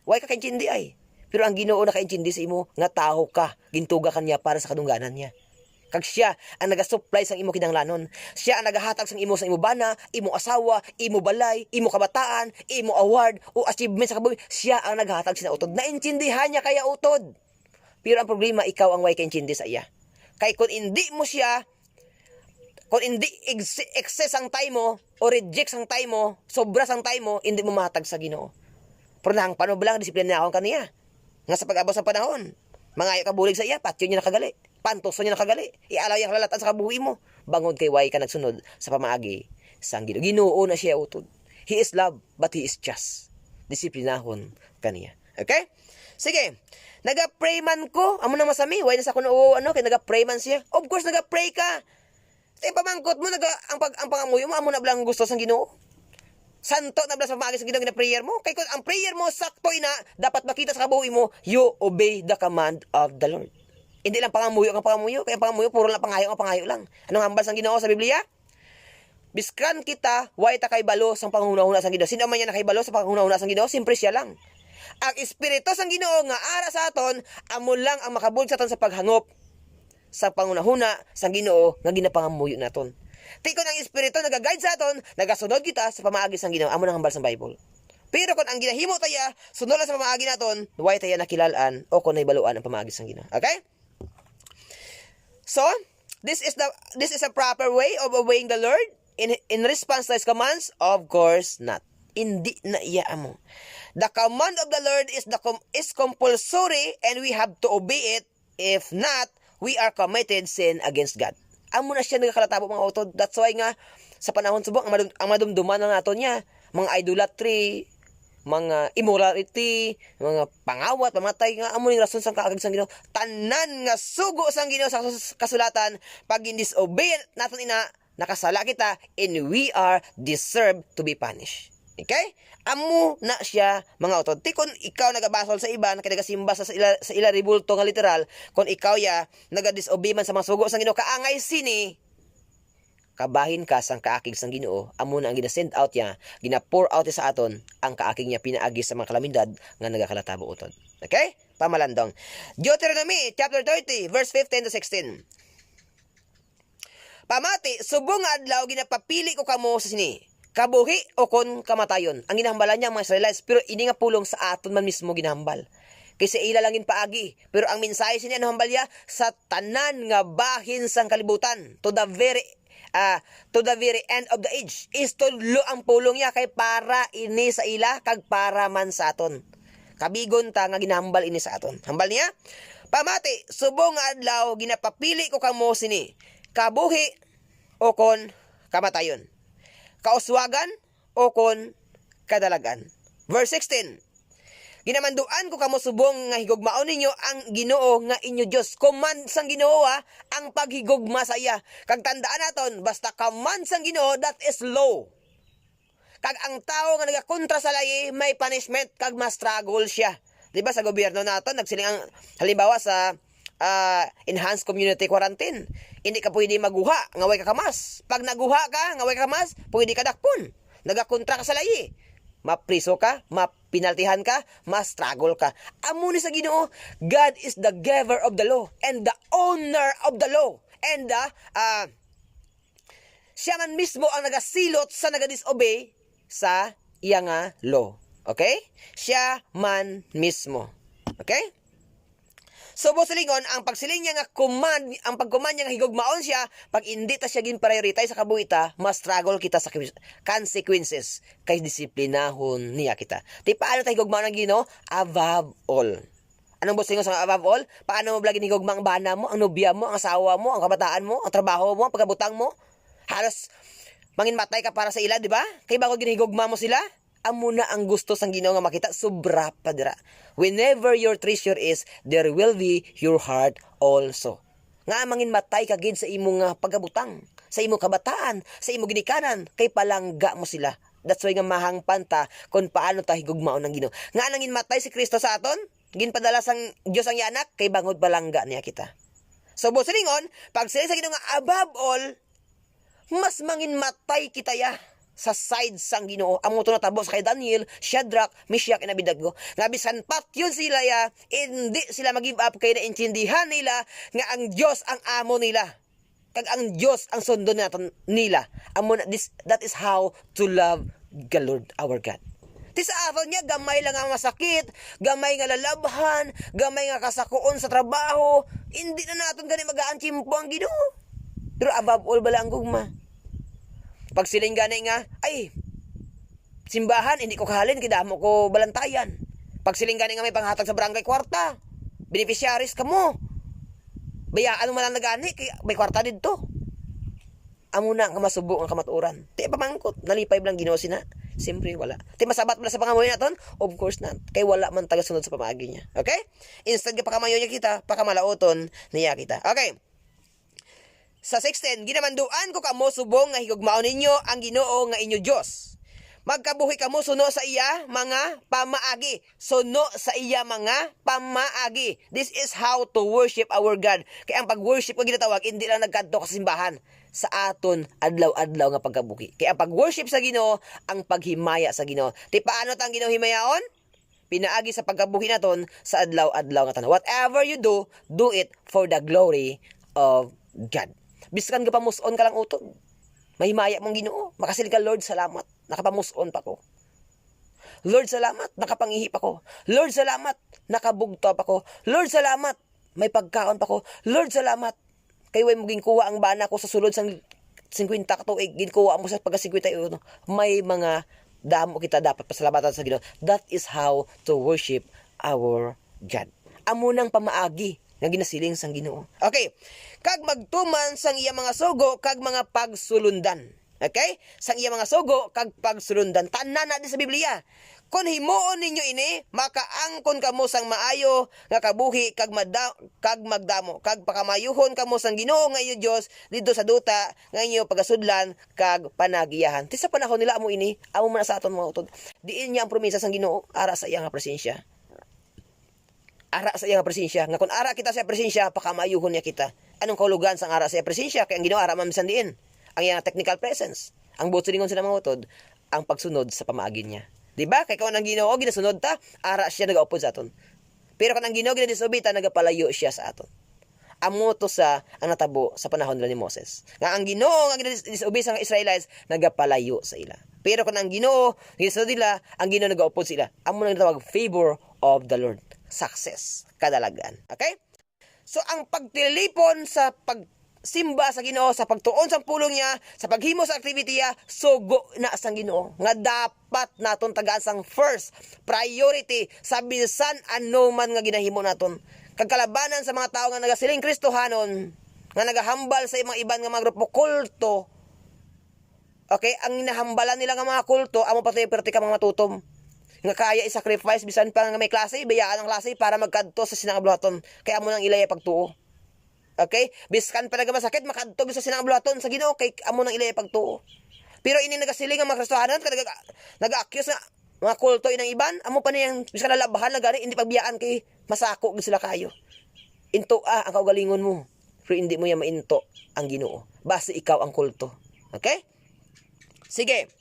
S1: Why ka kaintindi ay? Pero ang Ginoo nakaintindi sa imo nga tao ka, gintuga ka niya para sa kadungganan niya. Kag siya ang naga-supply sang imo kinahanglanon. Siya ang nagahatag sang imo bana, imo asawa, imo balay, imo kabataan, imo award o achievement sa kabuhi. Siya ang nagahatag sa utod. Naintindihan niya kaya utod. Pero ang problema, ikaw ang way kaintindi sa iya. Kay kung hindi mo siya, kung hindi excess ang time mo, o reject ang time mo, sobra ang time mo, hindi mo mahatag sa Ginoo. Pero nang paano ba lang disiplina akong kaniya? Nga sa pag-abot sa panahon, mangayo ka bulig sa iya, patyo niya nakagali, pantoso niya nakagali, ialaw yung lalatan sa kabuhi mo, bangod kay way ka nagsunod sa pamaagi sa Ginoo. Ginoo na siya utod. He is love, but He is just. Disiplinahon kaniya. Okay? Sige. Naga-pray man ko, amo na masami, way na sa kuno kay naga-pray man siya. Of course naga-pray ka. Sa pamangkot mo ang pangamuyo mo amo na blang gusto sang Ginoo. Santo na blang sa pamagi sa Ginoo gina prayer mo. Kay kun ang prayer mo sakto ina, dapat makita sa kabuhi mo, you obey the command of the Lord. Hindi lang pangamuyo kay ang pangamuyo puro lang pangayo lang. Anong hambal sang Ginoo sa Biblia? Biskan kita, way ta kay balo sang panghuna-huna sang Ginoo. Sino man yan nakaibalo sa panghuna-huna sang Ginoo? Simpre siya lang. Ang Espiritu sang Ginoo nga ara sa aton, amo lang ang makabud sa aton sa paghangop sa pangunahuna sang Ginoo nga ginapangamuyo naton. Tikon ang Espiritu nagaguide sa aton, nagasunod kita sa pamaagi sang Ginoo, amo nang hambal sang Bible. Pero kung ang ginahimo taya, sunod lang sa pamaagi naton, way taya nakilalaan o kung naibaluan ang pamaagi sang Ginoo. Okay? So, this is a proper way of obeying the Lord in response to His commands? Of course not. Hindi na iya amo. The command of the Lord is compulsory and we have to obey it. If not, we are committed sin against God. Amo na siya nagakalatabo mga utod. That's why nga sa panahon subong ang madumduman na naton niya, mga idolatry, mga immorality, mga pangawat, pamatay nga amo ning rason sang kaagig sang Ginoo. Tanan nga sugo sang Ginoo sa kasulatan pag disobey naton ina nakasala kita and we are deserved to be punished. Okay? Amo na siya mga utod. Ti kun ikaw nagabasol sa iba, nagsimba sa ila ribulto nga literal, kung ikaw ya nagadisobey man sa mga sugo sang Ginoo, kaangay sini, kabahin ka sang kaakig sang Ginoo, amo na ang gina-send out niya, gina-pour out sa aton ang kaakig niya pinaagi sa mga kalamidad nga nagakalatabo utod. Okay? Pamalandong. Deuteronomy chapter 30 verse 15 to 16. Pamati, subong nga adlaw ginapapili ko kamo sa sini. Kabuhi o kon kamatayon. Ang ginahambalan niya mga Israelites, pero ini nga pulong sa aton man mismo ginahambal. Kasi ila langin paagi. Pero ang mensahe siya ano hambal niya sa tanan nga bahin sang kalibutan. To the very end of the age. Is to ang pulong niya kay para ini sa ila kag para man sa aton. Kabigon ta nga ginahambal ini sa aton. Hambal niya, pamati, subong nga adlaw ginapapili ko kamo sini. Kabuhi o kon kamatayon. Kauswagan o kon kadalagan. Verse 16. Ginamanduan ko kamo subong nga higugmaon ninyo ang Ginoo nga inyo Dios. Command sang Ginoo ang paghigugma sa iya. Kag tandaan naton, basta command sang Ginoo, that is law. Kag ang tao nga nagakontra sa lahi, may punishment kag ma-struggle siya. Di ba sa gobyerno naton nagsiling ang halimbawa sa enhanced community quarantine. Hindi ka pwede maguha, ngaway ka kamas. Pag naguha ka, ngaway ka kamas, pwede ka dakpon. Nagakontra ka sa lahi. Mapriso ka, mapinaltihan ka, ma-struggle ka. Amo ni sa Ginoo, God is the giver of the law and the owner of the law. And siya man mismo ang nagasilot sa nagadisobey sa iya nga law. Okay? Siya man mismo. Okay? So, bosalingon, ang pagsiling niya nga ang pagkuman niya nga higugmaon siya, pag hindi ta siya gin-prioritize sa kabuhita, mas struggle kita sa consequences, kay disiplinahon niya kita. Di paano tayo higugmaon ng Ginoo? Above all. Anong boss sa above all? Paano mo blagin higugma ang bana mo, ang nobya mo, ang asawa mo, ang kabataan mo, ang trabaho mo, ang pagkabutang mo? Halos mangin matay ka para sa ila, di ba? Kay bago ginhigugma mo sila, amo na ang gusto sang Ginoo nga makita, sobra pa dira. Whenever your treasure is, there will be your heart also. Nga mangin matay ka gid sa imong pagkabutang, sa imong kabataan, sa imong ginikanan, kay palangga mo sila. That's why nga mahangpan ta kung paano ta higugmaon ng Ginoo. Nga nangin matay si Kristo sa aton, ginpadala sang Dios ang yanak, kay bangod palangga niya kita. So busilingon, pag sila sa Ginoo nga above all, mas mangin matay kita ya sa side sang Ginoo. Amo to natabo sa kay Daniel, Shadrach, Meshach, and Abednego. Nga bisan pat yun sila ya, hindi sila mag-give up kay naintindihan nila nga ang Dios ang amo nila. Kag ang Dios ang sundo naton nila. Amo na that is how to love the Lord our God. Ti sa aton niya gamay lang ang masakit, gamay nga lalabhan, gamay nga kasakuon sa trabaho, hindi na naton gani magaan kimpo ang Ginoo. Pero above all bala ang gugma. Pag siling gani nga, ay, simbahan, hindi ko kahalin, kidamo ko balantayan. Pag siling gani nga may panghatag sa barangay kwarta, beneficiaries ka mo. Bayaan mo man lang nagani, may kwarta dito. Amo na nga masubo ang kamaturan. Ti pamangkot, nalipay lang Ginoo sina. Siyempre wala. Ti masabat mo na sa pangamoy naton? Of course not. Kay wala man tagasunod sa pamaagi niya. Okay? Instead ka pakamayo niya kita, pakamalauton niya kita. Okay. Sa 16, ginamanduan ko kamo subong nga higugmaon ninyo ang Ginoo nga inyo Dios. Magkabuhi kamo suno sa iya mga pamaagi. Suno sa iya mga pamaagi. This is how to worship our God. Kaya ang pag-worship ko ginatawag, hindi lang nagkadto ka sa simbahan. Sa aton adlaw-adlaw nga pagkabuhi. Kaya ang pag-worship sa Ginoo, ang paghimaya sa Ginoo. Ti paano tang Ginoo himayaon? Pinaagi sa pagkabuhi naton sa adlaw-adlaw nga tanan. Whatever you do, do it for the glory of God. Biskan ka pamuson ka lang utod. Mahimaya mong Ginoo. Makasil ka, Lord, salamat. Nakapamuson pa ko. Lord, salamat. Nakapangihip ako. Lord, salamat. Nakabugto pa ko. Lord, salamat. May pagkaon pa ko. Lord, salamat. Kayo ay maging kuha ang bana ko sa sulod sang 50 katuig. Ginkuha mo sa pagka-51. May mga damo kita dapat pasalamatan sa Ginoo. That is how to worship our God. Amo nang pamaagi nga ginasiling sang Ginoo. Okay. Kag magtuman sang iya mga sugo kag mga pagsulundan. Okay? Sang iya mga sugo kag pagsulundan. Tanan na di sa Biblia. Kung himuon ninyo ini, makaangkon kamo sang maayo nga kabuhi kag magdamo kag pakamayuhon kamo sang Ginoo nga inyo Dios didto sa duta nga inyo pagasudlan kag panagiyahan. Ti sa panahon nila amo ini, amo man sa aton mga utod. Diin niya ang promesa sang Ginoo ara sa iya nga presensya. Ara sa iya nga presensya. Nga kung ara kita sa presensya, pakamayuhon niya kita. Anong kahulugan sang ara sa iya presensya? Kaya ang Ginoo ara mamisan diin. Ang iya technical presence. Ang butulingon sila mga utod, ang pagsunod sa pamaagi niya. Diba? Kaya kung ang Ginoo ginasunod ta, ara siya nagaupod sa aton. Pero kung ang Ginoo ginadisobey ta, nagapalayo siya sa aton. Amo to sa ang natabo sa panahon nila ni Moses. Nga ang Ginoo nga ginadisobey sa Israelites, nagapalayo sa ila. Pero kung ang Ginoo ginasunod nila, ang Ginoo nagaupod sila. Amo nang tawag favor of the Lord. Success, kadalagan. Okay? So ang pagtilipon sa pagsimba sa Ginoo, sa pagtuon sa pulong niya, sa paghimo sa activity niya, sugo na sang Ginoo. Nga dapat naton tagaan sang first priority sa bisan ano man nga ginahimo naton. Kagkalabanan sa mga tao nga nagasiling Kristohanon, nga nagahambal sa mga iban nga mga grupo kulto. Okay, ang inahambalan nila nga mga kulto, amo pati perti ka mga matutom. Nga kaya i-sacrifice bisan pa nga may klase, bayaan ang klase para magkadto sa sinangabluhaton. Kaya amo nang ilaya pagtuo. Okay? Biskan pa nagamasakit, makadto sa sinangabluhaton sa Ginoo kay amo nang ilaya pagtuo. Pero ini nagasiling ang mga Kristohanon nag-accuse nga mga kulto inang iban, amo pa niyang biskan lalabahan na gani hindi pagbiyaan kay masako gid sila kayo. Into ang kaugalingon mo. Pero hindi mo ya mainto ang Ginoo. Basta ikaw ang kulto. Okay? Sige.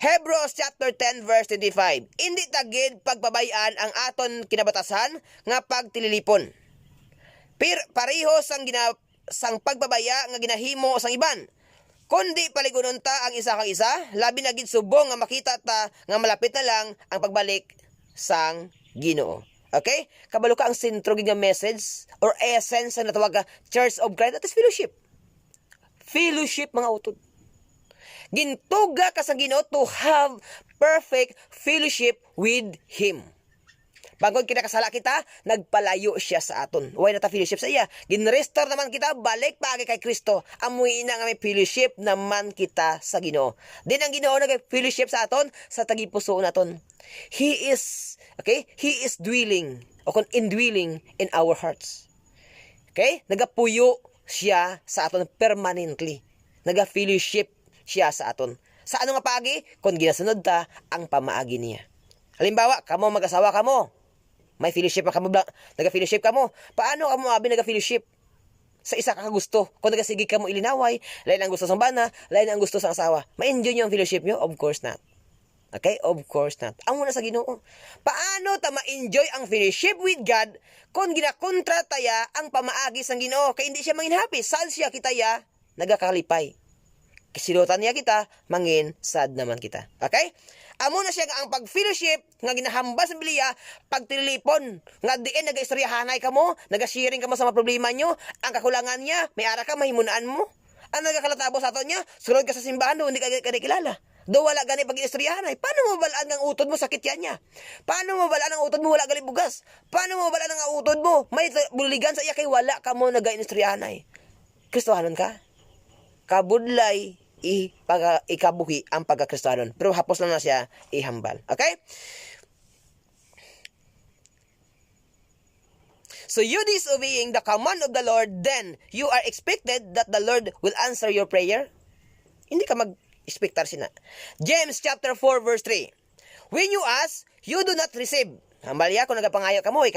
S1: Hebrews chapter 10 verse 25. Hindi tagid pagbabayan ang aton kinabatasan nga pagtililipon. Pareho sang pagbabaya nga ginahimo sang iban. Kundi paligunon ta ang isa kang isa, labi na gid subong nga makita ta nga malapit na lang ang pagbalik sang Ginoo. Okay? Kabalo ka ang sentro nga message or essence na natawag ka Church of Christ, that is fellowship. Fellowship mga utod. Gintuga ka sa Ginoo to have perfect fellowship with Him. Bangod kinakasala kita, nagpalayo siya sa aton. Why nata fellowship sa iya? Ginrestore naman kita, balik paagi kay Kristo. Amuy ina nga may fellowship naman kita sa Ginoo. Din ang Ginoo nag-fellowship sa aton sa tagipuso naton. He is dwelling o indwelling in our hearts. Okay? Nagapuyo siya sa aton permanently. Naga-fellowship siya sa aton. Sa ano nga paagi? Kung ginasunod ta ang pamaagi niya. Halimbawa, kamo mag-asawa kamo. May fellowship pa kamo, naga-fellowship kamo. Paano kamo abi naga-fellowship? Sa isa ka gusto. Kung nagasigi kamo ilinaway, lain ang gusto sa bana, lain ang gusto sa asawa. Ma-enjoy niyo ang fellowship niyo? Of course not. Okay? Of course not. Ang muna sa Ginoo. Paano ta ma-enjoy ang fellowship with God kung ginakontra taya ang pamaagi sang Ginoo? Kaya hindi siya mangin happy. Sad siya kitaya, nagakalipay. Kisilutan niya kita, mangin sad naman kita. Okay? Amo na siya nga ang pag-fellowship nga ginahambas sa Biblia, pagtilipon nga diin naga-istoryahanay kamo, naga-sharing kamo sa mga problema nyo, ang kakulangan niya, may ara ka mahimunaan mo. Ang nagakalatabo sa ato niya, sulod ka sa simbahan do hindi ka kilala. Do wala gani pag-istoryahanay. Paano mo balaan ang utod mo sakit yan niya? Paano mo balaan ang utod mo wala gali bugas? Paano mo balaan ang utod mo may buligan sa iya kay wala ka mo naga-istoryahanay? Kristohanon ka? Kabudlay ikabuhi ang pagkakristanon. Pero hapos lang na siya ihambal. Okay? So you disobeying the command of the Lord, then you are expected that the Lord will answer your prayer? Hindi ka mag-expectar sina. James chapter 4 verse 3. When you ask, you do not receive. Hambal ya kung nagapangayo ka mo, hindi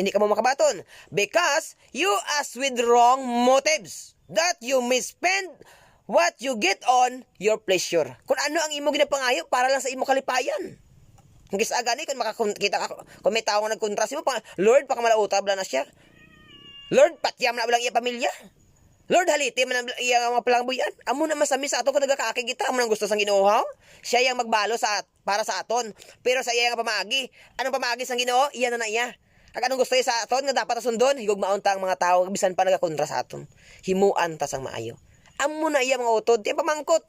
S1: ka mo makabaton. Because you ask with wrong motives, that you may spend what you get on your pleasure. Kung ano ang imo ginapangayo para lang sa imo kalipayan. Kung kisaga ni, kung makakita ka, kung may tao nga nagkontras mo, Lord, pakamalaotab lang na siya. Lord, patyam na lang iya pamilya. Lord, haliti man iya mga palangbuyan. Amo na masami sa ato kung nagkakakig kita. Amo nang gusto sang Ginoo. Siya yang magbalo para sa aton. Pero sa iya nga pamaagi. Anong pamaagi sang Ginoo? Iya na iya. Ang anong gusto sa aton nga dapat asundon, higugmaon ta ang mga tao bisan pa nagakontra sa aton. Himuan ta sang maayo. Amo na iya mga utod. Di pamangkot.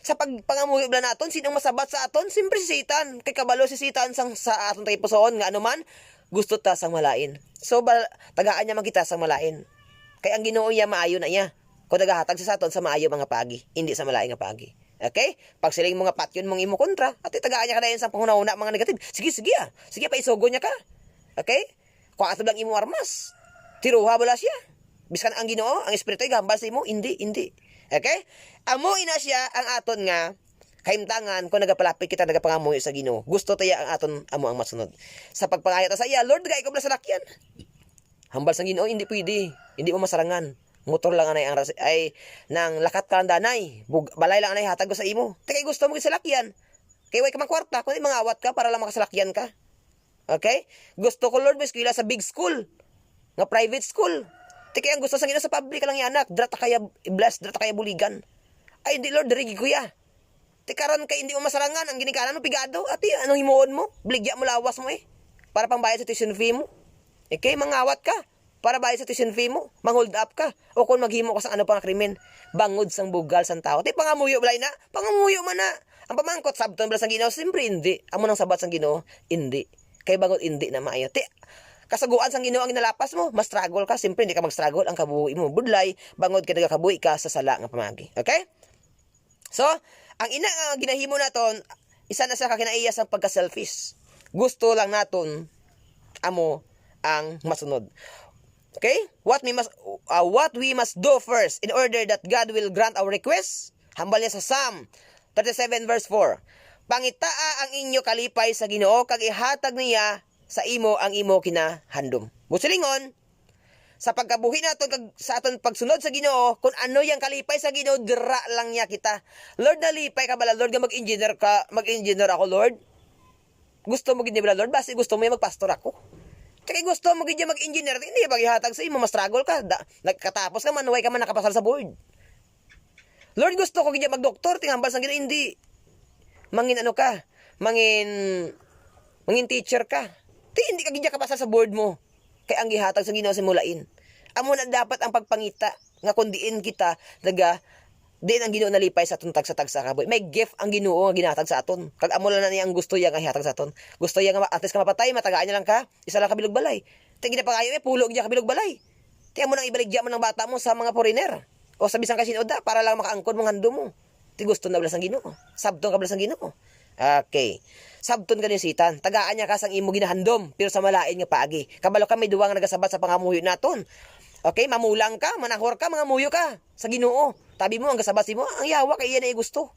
S1: Sa pagpangamuhi bla naton, sinong masabat sa aton? Siyempre si Satan. Kay kabalo si Satan sa aton tayo pusoon. Nga anuman, gusto ta sang malain. So, tagaan niya magkita sang malain. Kaya ang Ginoo iya maayo na iya. Kung nagahatag sa aton sa maayo mga pagi. Hindi sa malain nga pagi. Okay? Pag siling mga patyon mong imo kontra, at tagaan niya ka na yan sa panghuna-una mga negative. Sige, ah. Sige, paisugo niya ka. Okay? Kung ato lang imo armas, tiruha bala siya. Biskan ang Ginoo, ang Espiritu ay gambal sa imo, hindi. Okay? Amo ina siya ang aton nga kahimtangan kung nagapalapit kita nagapangamuhi sa Ginoo. Gusto tayo ang aton amo ang masunod. Sa pagpangayat sa iya, Lord, gay ko bala sa lakyan. Hambal sa Ginoo, hindi pwede. Hindi mo masarangan. Motor lang ay nang lakat ka lang danay. Balay lang anay hatag ko sa imo. Kaya gusto mo sa lakyan. Kaya way ka mang kwarta, kundi mangawat ka para lang makasalakyan ka. Okay? Gusto ko, Lord, may eskwela sa big school. Nga private school. Kaya ang gusto sa Ginoo sa public lang yan, anak. Drata kaya bless, drata kaya buligan. Ay, hindi, Lord, dirigi ko ya. Karon kay hindi mo masarangan, ang ginikanan mo, pigado. Ati, anong himuon mo? Bligya mo lawas mo para pangbayad sa tuition fee mo. Okay, mangawat ka. Para bayad sa tuition fee mo. Manghold up ka. O kung maghimo ka sa ano pang krimen. Bangod sang bugal sang tao. Ti, pangamuyo balay na. Pangamuyo man na. Ang pamangkot, sabton bala sang Ginoo, siyempre hindi. Amo nang sabat sang Ginoo, hindi. Kay bangod hindi na maayo. Ti, kasaguan sang Ginoo ang ginalapas mo, mas struggle ka, siyempre hindi ka mag-struggle, ang kabuhi mo budlay, bangod ka nagakabuhi ka sa sala nga pamagi. Okay? So, ang ina nga ginahimo naton, isa na sa kakinaiya sang pagka-selfish. Gusto lang naton amo ang masunod. Okay? What we must do first in order that God will grant our request. Hambal niya sa Psalm 37 verse 4. Pangitaa ang inyo kalipay sa Ginoo kag ihatag niya sa imo ang imo kinahandom. Busilingon, sa pagkabuhi naton kag sa aton pagsunod sa Ginoo, kung ano yang kalipay sa Ginoo, dira lang niya kita. Lord, nalipay ka bala, Lord, nga mag-engineer ako, Lord. Gusto mo gid bala, Lord, basi gusto mo magpastor ako. Kaya gusto mo gid mag-engineer, hindi paghihatag sa imo, ma-struggle ka. Nagkatapos ka man, way ka man nakapasal sa board. Lord, gusto ko gid mag-doktor, tinghambal sang Ginoo, hindi. Mangin ano ka? Mangin teacher ka. Hindi ka gid kapasal sa board mo. Kaya ang gihatag sa Ginoo simulain. Amo na dapat ang pagpangita nga kundiin kita Din ang Ginoo nalipay sa aton tagsa-tagsa kaboy. May gift ang Ginoo nga ginatag sa aton. Kag amo lang na niya ang gusto niya nga ihatag sa aton. Gusto niya nga antes ka mapatay, matagaan niya lang ka. Isa lang ka bilog balay. Tingin na pangayo pulo niya ka bilog balay. Tiyan mo nang ibaligya mo ng bata mo sa mga foreigner. O sa bisang kasinoda para lang makaangkon mong hando mo. Ti gusto na blas ang Ginoo. Sabton ka blas ang Ginoo. Okay. Sabton ka ni sitan. Tagaan niya ka sang imo ginahandom pero sa malain nga paagi. Kabalo ka may duwa nga nagasabat sa pangamuyo naton. Okay, mamulang ka, manahor ka, mga muyo ka sa Ginoo. Tabi mo ang gasabasi mo, ang yawa kay iya na gusto.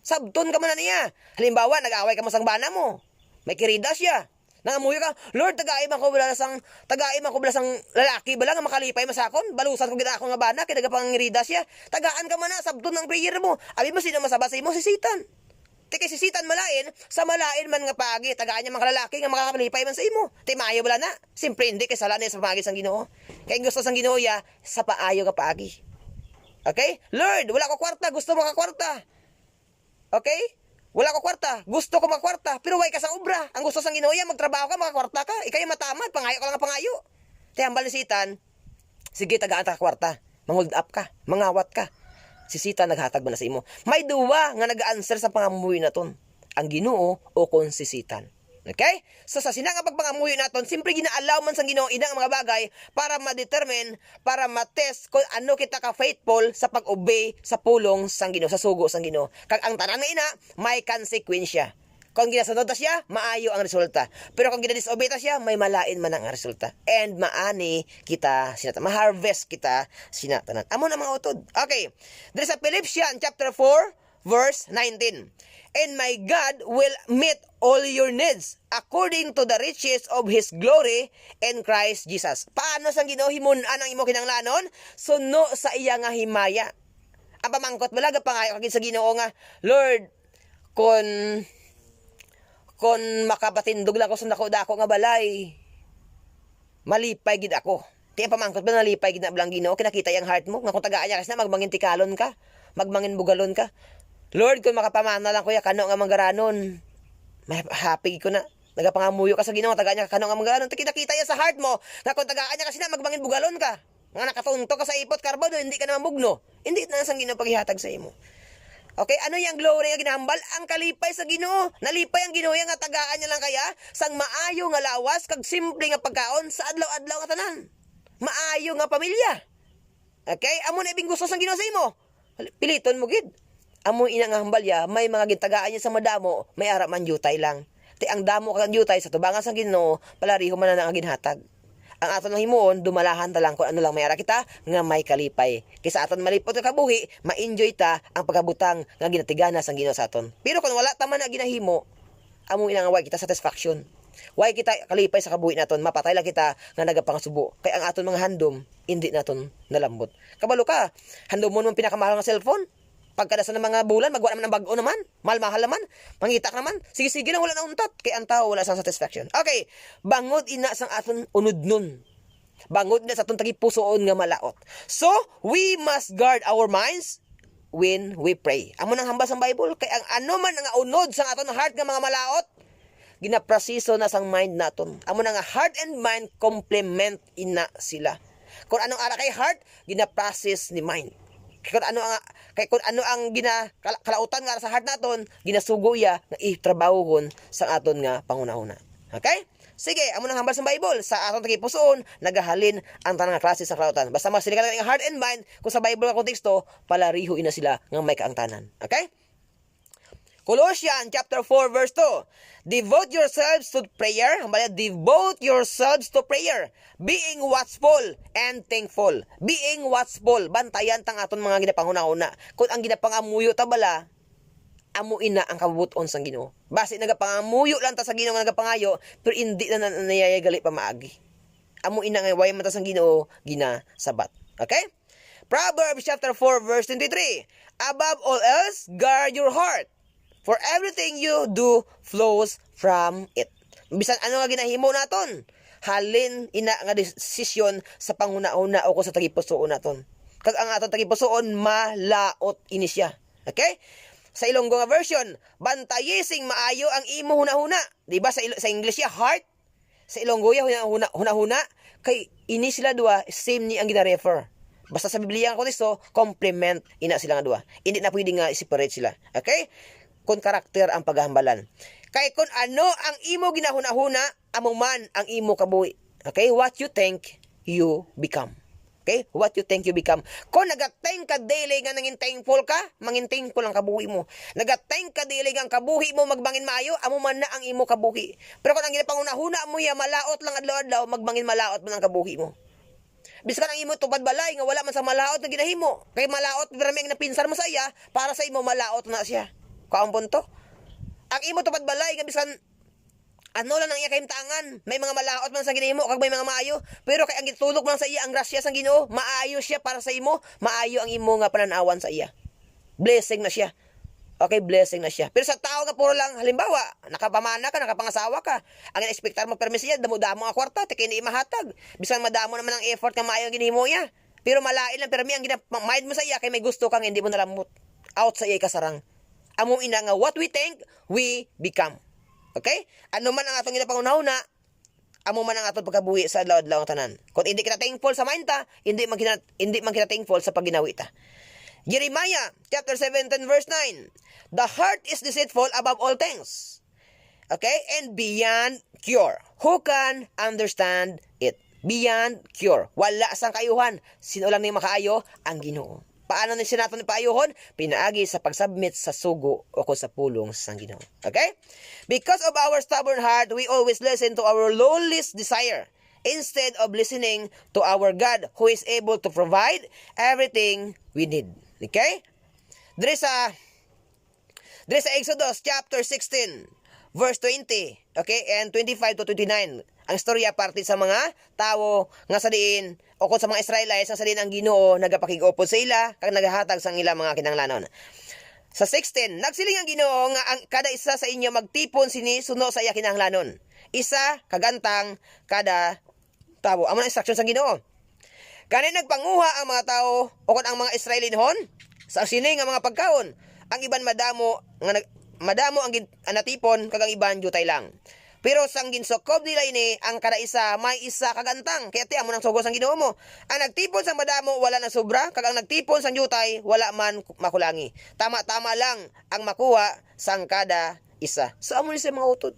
S1: Sabton ka man na niya. Halimbawa, nag-aaway ka mo sang bana mo. May kirida siya. Nangamuyo ka, Lord, tagaim ako bala sang lalaki bala nga makalipay masakon. Balusan ko gina ako nga bana kay nagapangirida siya. Tagaan ka man na sabton ng prayer mo. Abi mo sino masabasi mo si Satan. Ti si Satan malain, sa malain man nga paagi, tagaan niya mga lalaki nga makakalipay man sa imo. Ti maayo bala na. Simpre hindi kay sala niya sa pamagi sang Ginoo. Kay gusto sang Ginoo ya sa paayo nga paagi. Okay? Lord, wala ko kwarta, gusto mo ka kwarta. Okay? Wala ko kwarta, gusto ko makwarta, pero way ka sa obra. Ang gusto sang Ginoo ya magtrabaho ka, makakwarta ka. Ikay matamad, pangayo ka lang pangayo. Ti hambal ni Satan, sige tagaan ta ka kwarta. Mangold up ka, mangawat ka. Si Satan naghatag ba na sa imo? May duwa nga nag-answer sa pangamuyo naton. Ang Ginoo o kon si Satan. Okay? So sa sinanga pagpangamuyo naton, simpre ginaalaw man sang Ginoo inang mga bagay para ma-determine, para ma-test kung ano kita ka faithful sa pag-obey sa pulong sang Ginoo, sa sugo sang Ginoo. Kag ang tanan nga ina, may konsekwensya. Kung ginasunod ta siya, maayo ang resulta. Pero kung ginadisobey ta siya, may malain man ang resulta. And maani kita sinatan. Ma-harvest kita sinatanan. Amo na mga utod. Okay. There sa Philippians chapter 4, verse 19. And my God will meet all your needs according to the riches of His glory in Christ Jesus. Paano sang Ginoo himun-an ang imo kinahanglanon? Suno sa iya nga himaya. Ang pamangkot balaga pangayo kagid sa Ginoo nga, Lord, kon makapatindog lang ko sa dako nga balay, malipay gid ako. Ti pamangkot ba nalipay gid na blang Ginoo, kinakita yang heart mo nga kung tagaan niya kasi na magmangin tikalon ka, magmangin bugalon ka. Lord, kung makapamana lang ko ya kano nga manggaranon, may happy ko na. Nagapangamuyo ka sa Ginoo, tagaan niya kano nga manggaranon. Kinakita ya sa heart mo nga kung tagaan niya kasi na magmangin bugalon ka. Nga nakatunto ka sa ipot karbo do, hindi ka na mamugno. Hindi na sang Ginoo paghihatag sa imo. Okay, ano yung glory nga ginahambal? Ang kalipay sa Ginoo. Nalipay ang Ginoo nga tagaan niya lang kaya sang maayo nga lawas kag simple nga pagkaon sa adlaw-adlaw nga tanan. Maayo nga pamilya. Okay, amo na ibing gusto sang Ginoo sa imo. Piliton mo gid. Amo ina nga hambal ya, may mga gitagaan niya sa madamo, may ara man yutay lang. Ti ang damo kag yutay sa tubangan sang Ginoo, palariho man na ang ginhatag. Ang aton lang himuon, dumalahan ta lang kung ano lang mayara kita nga may kalipay. Kaysa aton malipot nga kabuhi, ma-enjoy ta ang pagkabutang nga ginatigana sang Ginoo sa aton. Pero kung wala ta man na ginahimo, amo ina nga way kita satisfaction. Way kita kalipay sa kabuhi naton, mapatay lang kita nga nagapangasubo. Kay ang aton mga handom, hindi naton nalambot. Kabalo ka, handom mo naman pinakamahal nga cellphone. Pagkada sa mga bulan, magwa naman ng bago naman. Mahal-mahal naman. Mangita ka naman. Sige-sige lang, wala na untat. Kay ang tao, wala sang satisfaction. Okay. Bangod ina sang aton unod nun. Bangod na sa atong tagipusoon nga malaot. So, we must guard our minds when we pray. Amo nang hambas ang Bible. Kay ang ano man ang unod sang aton heart nga mga malaot, ginaprasiso na sang mind naton. Amo na nga heart and mind complement ina sila. Kung anong ara kay heart, ginaprocess ni mind. Kung ano ang kalautan nga sa heart naton, ginasugo ya nga itrabahon sa aton nga pangunahuna. Okay? Sige, amo nang hambal sa Bible sa aton tagipusoon, nagahalin ang tanang klase sa kalautan. Basta magsilikan ang heart and mind kung sa Bible nga konteksto, palariho ina sila nga may kaangtanan. Okay? Colossians chapter 4 verse 2. Devote yourselves to prayer. Devote yourselves to prayer. Being watchful and thankful. Being watchful. Bantayan tang aton mga ginapanguna-una. Kung ang ginapangamuyo ta bala, amo ina ang kabubuton sang Ginoo. Base nagapangamuyo lang ta sa Ginoo nga nagapangayo, pero hindi na nayayagali pa maagi. Amo ina nga way man ta sang Ginoo ginasabat. Okay? Proverbs chapter 4 verse 23. Above all else, guard your heart. For everything you do flows from it. Bisan ano nga ginahimo naton, halin ina nga desisyon sa panguna-una o ko sa tagipusoon naton. Kag ang aton tagipusoon malaot ini siya. Okay? Sa Ilonggo nga version, bantayising maayo ang imo hunahuna. Di ba sa English ya heart? Sa Ilonggo ya hunahuna kay ini sila duha same ni ang gina-refer. Basta sa Biblia nga konteksto, complement ina sila nga duha. Hindi na pwede nga i-separate sila. Okay? Kung karakter ang paghahambalan. Kay kung ano ang imo ginahuna-huna, amo man ang imo kabuhi. Okay? What you think, you become. Okay? What you think you become. Kung nagateng ka daily nga nangin thankful ka, mangin thankful ang kabuhi mo. Nagateng ka daily nga ang kabuhi mo magbangin maayo, amo man na ang imo kabuhi. Pero kung ang ginapanguna-huna mo ya malaot lang adlaw-adlaw, magbangin malaot man ang kabuhi mo. Bisan ang imo tubad balay nga wala man sa malaot nga ginahimo. Kay malaot pero may napinsan mo sa iya, para sa imo malaot na siya. Kaon punto. Ang imo tubad balay nga bisan ano lang ang iya kahimtangan. May mga malaot man sa ginahimo kag may mga maayo. Pero kay ang gitulog man sa iya ang grasya sang Ginoo, maayo siya para sa imo, maayo ang imo nga pananawan sa iya. Blessing na siya. Okay, blessing na siya. Pero sa tao nga puro lang, halimbawa, nakapamana ka, nakapangasawa ka, ang in-expectar mo permis niya, damo-damo ang kwarta, tikay ni mahatag. Bisan madamo naman ang effort nga maayo ang ginahimo niya. Pero malain lang permi ang mind mo sa iya kay may gusto kang hindi mo nalamot. Out sa iya kasarang. Among ina nga what we think, we become. Okay? Ano man ang atong ginapangunahuna, amo man ang atong pagkabuhi sa adlaw-adlaw ang tanan. Kung hindi kita thankful sa mind ta, hindi man kita thankful sa pagginawi ta. Jeremiah chapter 17 verse 9. The heart is deceitful above all things. Okay? And beyond cure. Who can understand it? Beyond cure. Wala sang kayuhan. Sino lang ni makaayo? Ang Ginoo. Paano na siya natin paayuhon? Pinaagi sa pagsubmit sa sugo o sa pulong sa Ginoo. Okay? Because of our stubborn heart, we always listen to our lowliest desire instead of listening to our God who is able to provide everything we need. Okay? There is a Exodus chapter 16 verse 20, okay? And 25 to 29. Ang storya parte sa mga tao nga sa diin o kung sa mga Israelites nga sa diin ang Ginoo nagapakig-upod sa ila kag nagahatag sang ila mga kinahanglanon. Sa 16, nagsiling ang Ginoo nga ang kada isa sa inyo magtipon sini suno sa iya kinahanglanon. Isa kagantang kada tawo. Amo na instruction sa Ginoo. Kani nagpanguha ang mga tao o kung ang mga Israelinhon sa sini nga mga pagkaon. Ang iban madamo ang natipon kag ang iban jutay lang. Pero sang ginsokob nila ini ang kada isa may isa kagantang kaya ti amo nang sugo sang Ginoo mo. Ang nagtipon sang madamo wala na sobra kag ang nagtipon sang jutay wala man makulangi. Tama-tama lang ang makuha sang kada isa. So amo ni sa mga utod.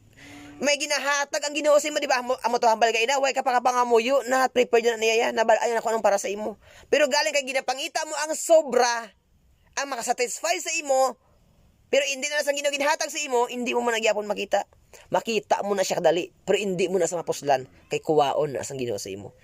S1: May ginahatag ang Ginoo sa imo, di ba? Amo to hambal kay ina, way ka pangapangamuyo na prepared na niya na ayon ako nang para sa imo. Pero galing kay ginapangita mo ang sobra ang makasatisfy sa imo. Pero hindi na sang Ginoo ginhatag sa imo, hindi mo man nagyapon makita. Makita mo na siya kadali, pero hindi mo na sa mapuslan kay kuwaon na sang Ginoo sa imo.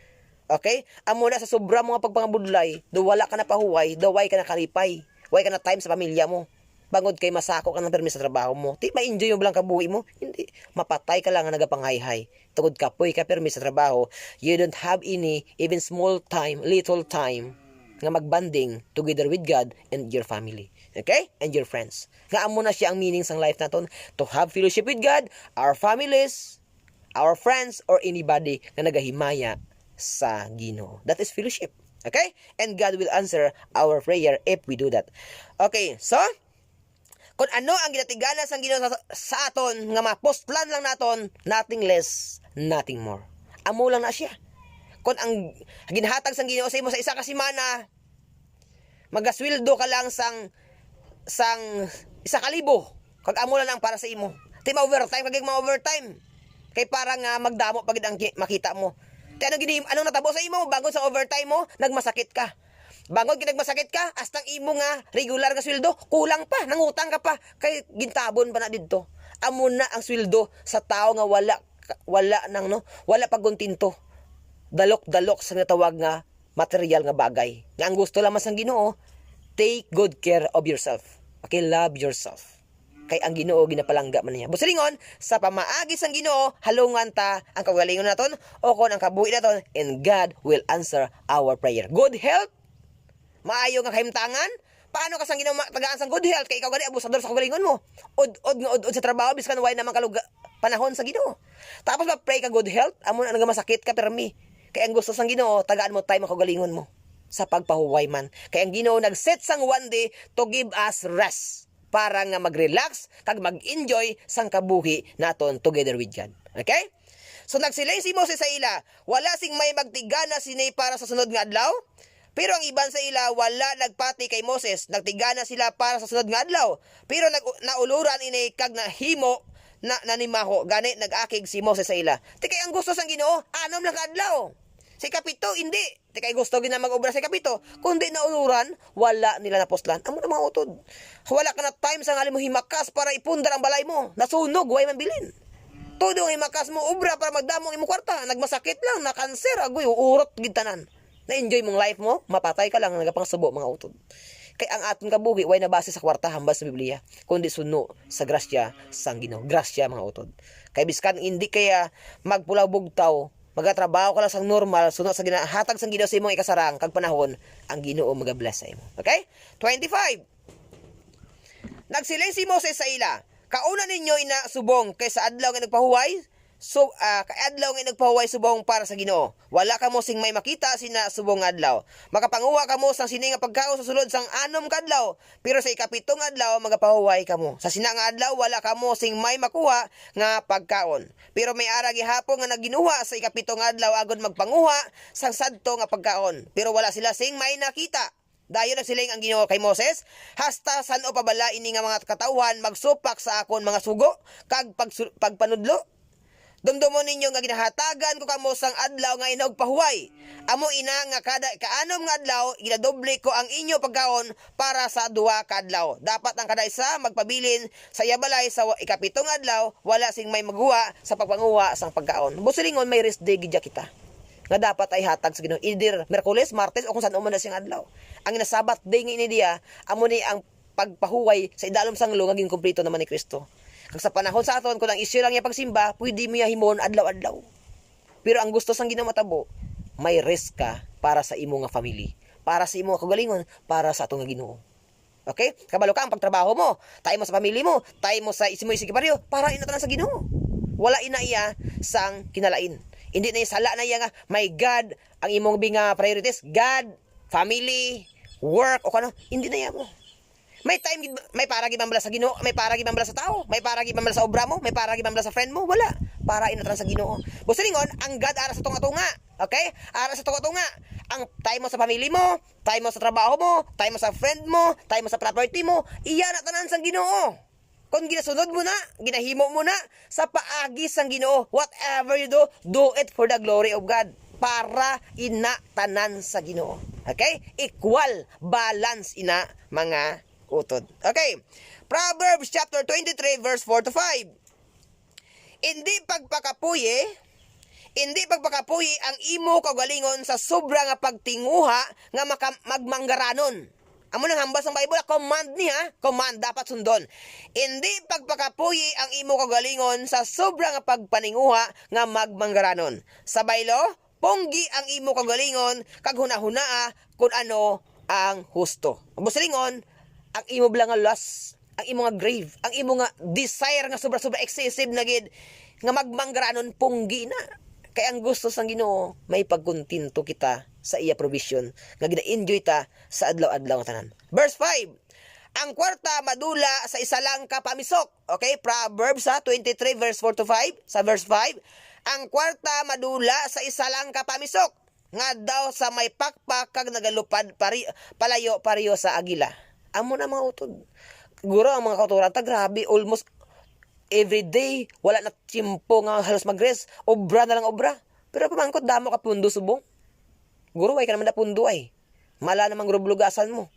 S1: Okay? Amo na sa sobra mga pagpangabudlay, do wala ka na pahuway, do way ka na kalipay, way ka na time sa pamilya mo. Bangod kay masako ka ng permis sa trabaho mo. Di ma-enjoy mo lang kabuhi mo. Hindi. Mapatay ka lang nga nagapanghay-hay. Tugod kapoy ka permis sa trabaho. You don't have any, even small time, little time, nga magbanding together with God and your family. Okay? And your friends. Nga amo na siya ang meaning sang life naton. To have fellowship with God, our families, our friends, or anybody na nagahimaya sa Ginoo. That is fellowship. Okay? And God will answer our prayer if we do that. Okay, so, kung ano ang ginatigana sang Ginoo sa aton nga mapostlan lang naton, nothing less, nothing more. Amo lang na siya. Kung ang ginhatag sang Ginoo sa imo sa isa ka semana, magasweldo ka lang sang 1,000 kag amo lang para sa imo. Ti ma-overtime kag ma-overtime. Kay para nga magdamo pagid ang makita mo. Ti anong natabo sa imo bago sa overtime mo, nagmasakit ka. Bangod ginagmasakit ka, astang imo nga regular nga sweldo, kulang pa, nangutang ka pa, kay gintabon pa na didto. Amo na ang sweldo sa tao nga wala pagguntinto. Dalok-dalok sa natawag nga material nga bagay. Nga ang gusto lamang sang Ginoo, take good care of yourself. Okay, love yourself. Kay ang Ginoo ginapalangga man niya. Busilingon, sa pamaagi sang Ginoo, halungan ta ang kagalingon naton o kon ang kabuhi naton, and God will answer our prayer. Good health, maayo nga kahimtangan. Paano ka sang Ginoo tagaan sang good health kay ikaw gani abusador sa kagalingon mo? Od sa trabaho biskan way naman panahon sa Ginoo. Tapos ma-pray ka good health, amo na masakit ka permi. Kay ang gusto sang Ginoo, tagaan mo time ang kagalingon mo sa pagpahuway man. Kay ang Ginoo nagset sang one day to give us rest para nga mag-relax kag mag-enjoy sang kabuhi naton together with God. Okay? So nagsilay si Moses sa ila, wala sing may magtigana sini para sa sunod nga adlaw. Pero ang iban sa ila wala nagpati kay Moses, nagtigana sila para sa sunod nga adlaw. Pero nauluran ini kag nahimo na nanimaho gani nag-akig si Moses sa ila. Tikay ang gusto sang Ginoo, anom lang ka adlaw. Si kapito hindi. Tikay gusto gina mag-obra si kapito, kundi nauluran wala nila napostlan. Amo na mga utod. Wala ka na time sa ngali mo himakas para ipundar ang balay mo. Nasunog way man bilin. Todo ang himakas mo obra para magdamo imo kwarta, nagmasakit lang, na kanser, agoy urot gid tanan. Na-enjoy mong life mo, mapatay ka lang nagapangsubo mga utod. Kay ang aton kabuhi way na base sa kwarta hambal sa Biblia, kundi suno sa grasya sang Ginoo. Grasya mga utod. Kay biskan hindi kaya magpulaw bugtaw, magatrabaho ka lang sang normal, suno sa ginahatag sang Ginoo sa imong ikasarang kag panahon, ang Ginoo magabless sa imo. Okay? 25. Nagsiling si Moses sa ila, kauna ninyo ina subong kaysa adlaw nga nagpahuway, so adlaw nga nagpahuway subong para sa Ginoo. Wala kamo sing may makita sina subong adlaw. Makapanguha kamo sang sini nga pagkaon sa sulod sang anom kadlaw, pero sa ikapitong adlaw magapahuway kamo. Sa sina nga adlaw wala kamo sing may makuha nga pagkaon. Pero may ara gihapon nga nagginuha sa ikapitong adlaw agod magpanguha sang sadto nga pagkaon. Pero wala sila sing may nakita. Dayon nagsiling ang Ginoo kay Moses, hasta san-o pabala ini nga mga katawhan magsupak sa akon mga sugo kag pagpanudlo. Dumdumon ninyo nga ginahatagan ko kamo sang adlaw nga inog pahuway. Amo ina nga kada kaanom nga adlaw ginadoble ko ang inyo pagkaon para sa duha ka adlaw. Dapat ang kada isa magpabilin sa yabalay sa ikapitong adlaw, wala sing may maguha sa pagpanguha sang pagkaon. Busilingon may rest day gidya kita. Nga dapat ay hatag sa Ginoo either Miyerkules, Martes o kung saan man siyang adlaw. Ang nasabat day nga ini diya amo ni ang pagpahuway sa idalom sang lo nga ginkumpleto naman ni Kristo. Kag sa panahon sa aton kun ang isyu lang ya pagsimba, pwede mo ya himon adlaw-adlaw. Pero ang gusto sang Ginoo matabo, may rest ka para sa imo nga family, para sa imo nga kagalingon, para sa atong nga Ginoo. Okay? Kabalo ka ang pagtrabaho mo, tayo mo sa family mo, tayo mo sa isimo isigparyo, para inatan sa Ginoo. Wala ina iya sang kinalain. Hindi na sala na iya nga, my God, ang imong binga priorities, God, family, work, o kano, hindi na iya mo. May time, may para gibambala sa Ginoo, may para gibambala sa tao, may para gibambala sa obra mo, may para gibambala sa friend mo, wala. Para inatran sa Ginoo. Gusto ningon, ang God ara sa tunga-tunga. Okay? Ara sa tunga-tunga. Ang time mo sa family mo, time mo sa trabaho mo, time mo sa friend mo, time mo sa property mo, iya na tanan sa Ginoo. Kung ginasunod mo na, ginahimo mo na, sa paagi sang Ginoo, whatever you do it for the glory of God. Para ina tanan sa Ginoo. Okay? Equal balance ina mga utod. Okay. Proverbs chapter 23 verse 4 to 5. Hindi pagpakapuyi ang imo kagalingon sa sobra nga pagtinguha nga magmanggaranon. Amo nang hambal sang Bible, command niya, command dapat sundon. Hindi pagpakapuyi ang imo kagalingon sa sobra nga pagpaninguha nga magmanggaranon. Sabay lo, ponggi ang imo kagalingon kag hunahunaa kun ano ang husto. Busilingon, ang imo blang nga lust, ang imo nga grave, ang imo nga desire nga sobra-sobra excessive na gid nga magmanggaranon ponggi na. Kaya ang gusto sang Ginoo, may pagkontinto kita sa iya provision nga gina-enjoy ta sa adlaw-adlaw nga tanan. Verse 5. Ang kwarta madula sa isa lang ka pamisok. Okay, Proverbs 23 verse 4 to 5. Sa verse 5, ang kwarta madula sa isa lang ka pamisok, nga daw sa may pakpak kag nagalupad palayo pariyo sa agila. Amo na mga utod. Guro ang mga kauturan ta grabe, almost every day wala na tiyempo nga halos mag-rest, obra na lang obra. Pero pamangkot damo ka pundo subong. Guro way ka naman na pundo ay. Mala namang grublugasan mo.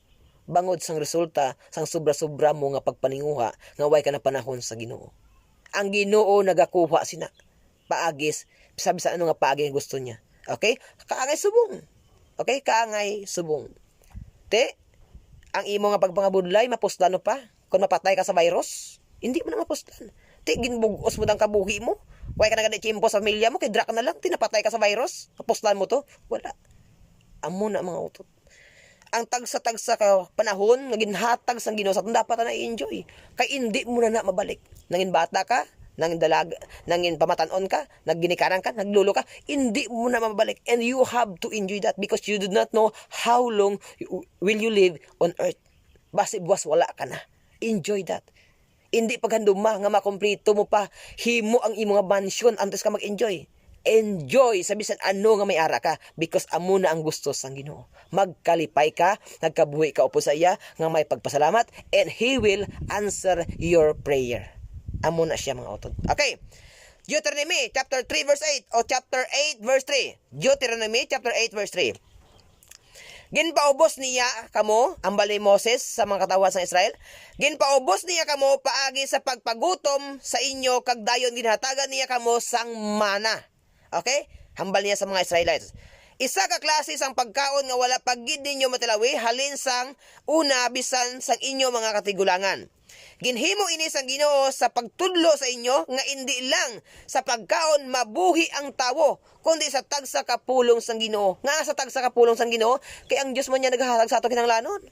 S1: Bangod sang resulta sang sobra-sobra mo nga pagpaninguha nga way ka na panahon sa Ginoo. Ang Ginoo nagakuha sina. Paagis, sabi sa ano nga paagi nga gusto niya. Okay? Kaangay subong. Okay? Kaangay subong. Te, ang imo nga pagpangabudlay mapuslan pa kung mapatay ka sa virus. Hindi mo na mapuslan. Ti, ginbugos mo ng kabuhi mo. Way ka na ganit chimpo sa pamilya mo, kay drak na lang, tinapatay ka sa virus. Mapuslan mo to. Wala. Amo na mga utot. Ang tagsa-tagsa ka panahon, naging hatag sang Ginoo sa dapat na i-enjoy. Kay hindi mo na mabalik. Nangin bata ka, nangin dalag, nangin pamatanon ka, nagginikaran ka, naglulo ka, hindi mo na mabalik. And you have to enjoy that because you do not know how long will you live on earth. Basi buwas wala ka na. Enjoy that. Hindi paghanduma nga makomplito mo pa himo ang imo nga mansion antes ka mag-enjoy. enjoy sa bisan ano nga may ara ka because amo na ang gusto sang Ginoo. Magkalipay ka, nagkabuhi ka upo sa iya nga may pagpasalamat and He will answer your prayer. Amo na siya mga utod. Okay. Deuteronomy chapter 3 verse 8 o chapter 8 verse 3. Deuteronomy chapter 8 verse 3. Ginpaubos niya kamo ang balay Moses sa mga katawan sa Israel. Ginpaubos niya kamo paagi sa pagpagutom sa inyo kag dayon ginhatagan niya kamo sang mana. Okay? Hambal niya sa mga Israelites. Isa ka klase sang pagkaon nga wala paggid ninyo matilawi halin sang una bisan sang inyo mga katigulangan. Ginhimo ini sang Ginoo sa pagtudlo sa inyo nga indi lang sa pagkaon mabuhi ang tawo kundi sa tagsa ka pulong sang Ginoo. Nga sa tagsa ka pulong sang Ginoo kay ang Dios man niya naghahatag sa ato kinahanglanon.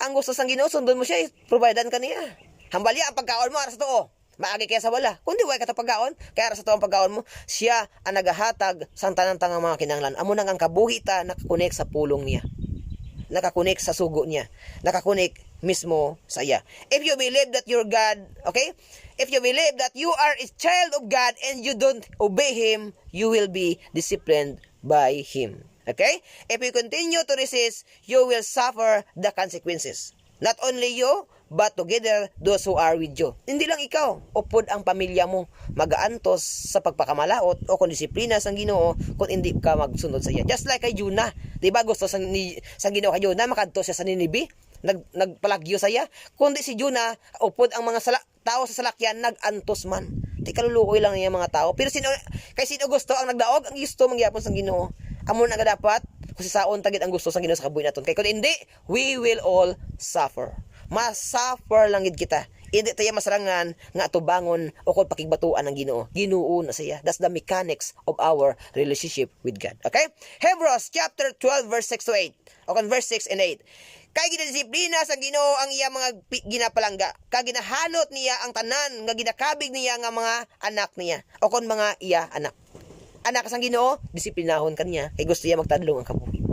S1: Ang gusto sang Ginoo sundon mo siya, providean kaniya. Hambalya ang pagkaon mo ara sa tuo. Maagi kaya sa wala. Kundi way ka ta pagkaon, kaya ara sa tuo ang pagkaon mo, siya ang naghahatag sang tanang-tanang mga kinahanglan. Amo nang ang kabuhi ta nakakonek sa pulong niya. Nakakonek sa sugo niya. Nakakonek mismo sa iya. If you believe that your God, okay? If you believe that you are a child of God and you don't obey Him, you will be disciplined by Him. Okay? If you continue to resist, you will suffer the consequences. Not only you, but together those who are with you. Hindi lang ikaw, upod ang pamilya mo magaantos sa pagpakamalaot o kung disiplina sang Ginoo kung hindi ka magsunod sa iya. Just like kay Jonah, 'di ba? Gusto sang Ginoo kay Jonah makadto siya sa Ninibe, nagpalagyo sa iya. Kundi si Jonah, upod ang mga tao sa salakyan nagantos man. Di kaluluoy lang niya mga tao. Pero sino gusto ang nagdaog, ang gusto mangyapon sang Ginoo. Amo na nga dapat kasi saon tagit ang gusto sang Ginoo sa kabuhi naton. Kay kun hindi, we will all suffer. Masuffer lang gid kita. Hindi tayo masarangan nga atubangon o kung pakigbatuan ng Ginoo. Ginoo na siya. That's the mechanics of our relationship with God. Okay? Hebrews chapter 12 verse 6 to 8. O verse 6 and 8. Kay ginadisiplina sa Ginoo ang iya mga ginapalangga. Kag ginahalot niya ang tanan nga ginakabig niya nga mga anak niya. O kon mga iya anak. Anak sang Ginoo, disiplinahon kaniya kay gusto niya magtadlong ang kabuhi.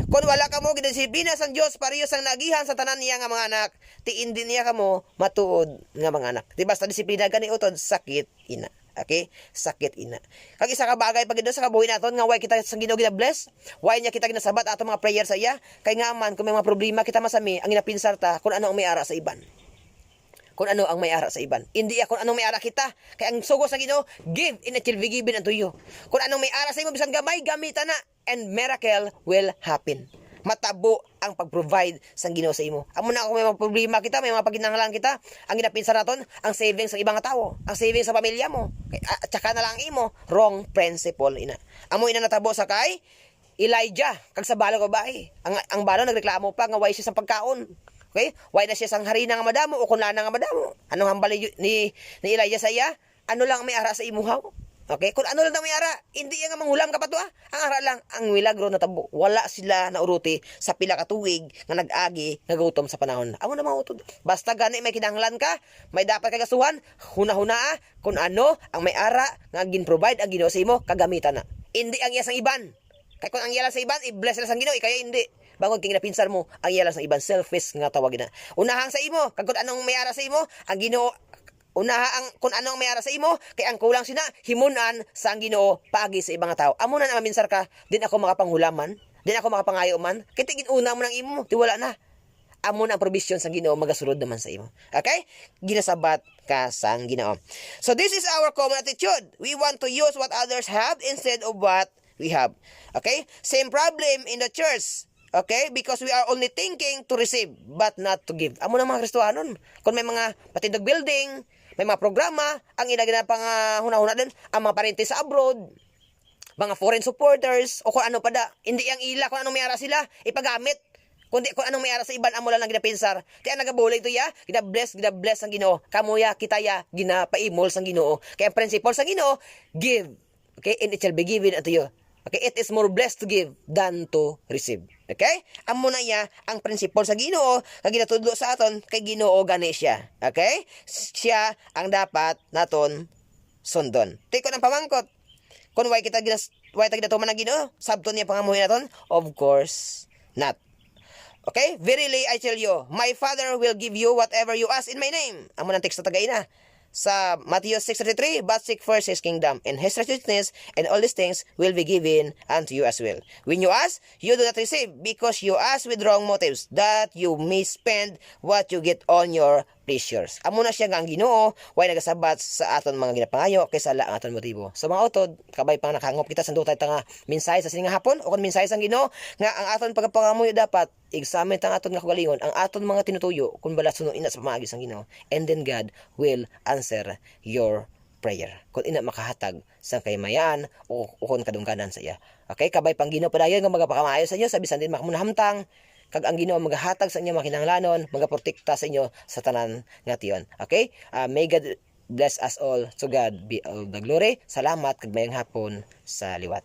S1: Kung wala kamo gidisiplina sang Dios pareho sang nagihan sa tanan niya nga mga anak, tiin din niya kamo matuod nga mga anak. Di basta disiplina gani utod sakit ina. Okay? Sakit ina. Kag isa ka bagay pag sa kabuhi naton nga way kita sang Ginoo gina-bless, way niya kita ginasabat ato mga prayer sa iya, kay nga man kung may mga problema kita masami, ang ginapinsar ta kung ano ang may ara sa iban. Kung ano ang may ara sa iban. Hindi kung anong may ara kita. Kaya ang sugo sa Ginoo, give in it shall be given unto you. Kung anong may ara sa imo bisan gamay, gamitan na and miracle will happen. Matabo ang pag-provide sang Ginoo sa imo. Amo na kung may mga problema kita, may mga paginahanglan kita, ang ginapinsa naton, ang savings sa ibang tao, ang savings sa pamilya mo. At saka na lang imo, wrong principle ina. Amo ina natabo sa kay Elijah kag sa balo babae. Ang balo nagreklamo pa nga way siya sa pagkaon. Okay? Why na siya sang harina nga madamo o kunlana nga madamo? Anong hambal ni Elijah sa iya? Ano lang may ara sa imuhaw? Okay? Kung ano lang may ara, hindi nga manghulam ka pa to ah. Ang ara lang, ang milagro na tabo. Wala sila nauruti sa pila ka tuig nga nag-agi, nagutom sa panahon. Amo na mautod. Basta gani may kinahanglan ka, may dapat kay kasuhan, huna-huna kung ano ang may ara nga gin-provide ang Ginoo sa imo, kagamitan na. Hindi ang iya sang iban. Kay kung ang iya lang sa iban, i-bless na sang Ginoo, kaya hindi. Bangon king napinsar mo, ang iya lang sa iban, selfish nga tawag na. Unahang sa imo, kag kung anong may ara sa imo, ang Ginoo unaha ang kung anong may ara sa imo, kay ang kulang sina himunan sa ang Ginoo paagi sa ibang tao. Amo na maminsar ka, din ako makapanghulaman, din ako makapangayo man, kay tigin una mo nang imo, tiwala na. Amo na ang provision sa Ginoo magasulod naman sa imo. Okay? Ginasabat ka sa Ginoo. So this is our common attitude. We want to use what others have instead of what we have. Okay? Same problem in the church. Okay? Because we are only thinking to receive, but not to give. Amo na mga Kristohanon. Kung may mga patindog building, may mga programa, ang inagina pang huna-huna din, ang mga parente sa abroad, mga foreign supporters, o kung ano pa da. Hindi ang ila, kung anong may ara sila, ipagamit. Kundi kung anong may ara sa iban, amo lang ginapinsar. Kaya nagabulig to ya, gina-bless ang Ginoo. Kamuya, kitaya, ginapaimol sang Ginoo. Kaya ang principle sang Ginoo, give. Okay? And it shall be given unto you. Okay, it is more blessed to give than to receive. Okay? Amo na ya ang prinsipal sa Ginoo nga ginatudlo sa aton kay Ginoo gani siya. Okay? Siya ang dapat naton sundon. Tiko ng pamangkot. Kung why ta ginatuman ng Ginoo, sabton niya pangamuhi naton? Of course not. Okay? Verily I tell you, my Father will give you whatever you ask in my name. Amo nang text na tagay na. sa Matthew 6:33, but seek first His kingdom and His righteousness, and all these things will be given unto you as well. When you ask, you do not receive, because you ask with wrong motives, that you may spend what you get on your pleasures. Amo na siya nga ang Ginoo, way nagasabat sa aton mga ginapangayo kaysa la ang aton motibo. Sa mga utod, kabay pang nakangop kita sa dutay nga mensahe sa sining hapon o kun mensahe sang Ginoo nga ang aton pagpangamuyo dapat examine tang aton nga kagalingon, ang aton mga tinutuyo kung bala suno ina sa pamaagi sang Ginoo, and then God will answer your prayer kung ina makahatag sa kaymayan o kung kadungkanan sa iya. Okay, kabay pang Ginoo padayon nga magapakamayo sa inyo sa bisan din makamunahamtang kag ang Ginoo magahatag sa inyo makinahanglanon, magaprotekta sa inyo sa tanan nga tiyon. Okay, may God bless us all. To God be all the glory. Salamat kag mayang hapon sa liwat.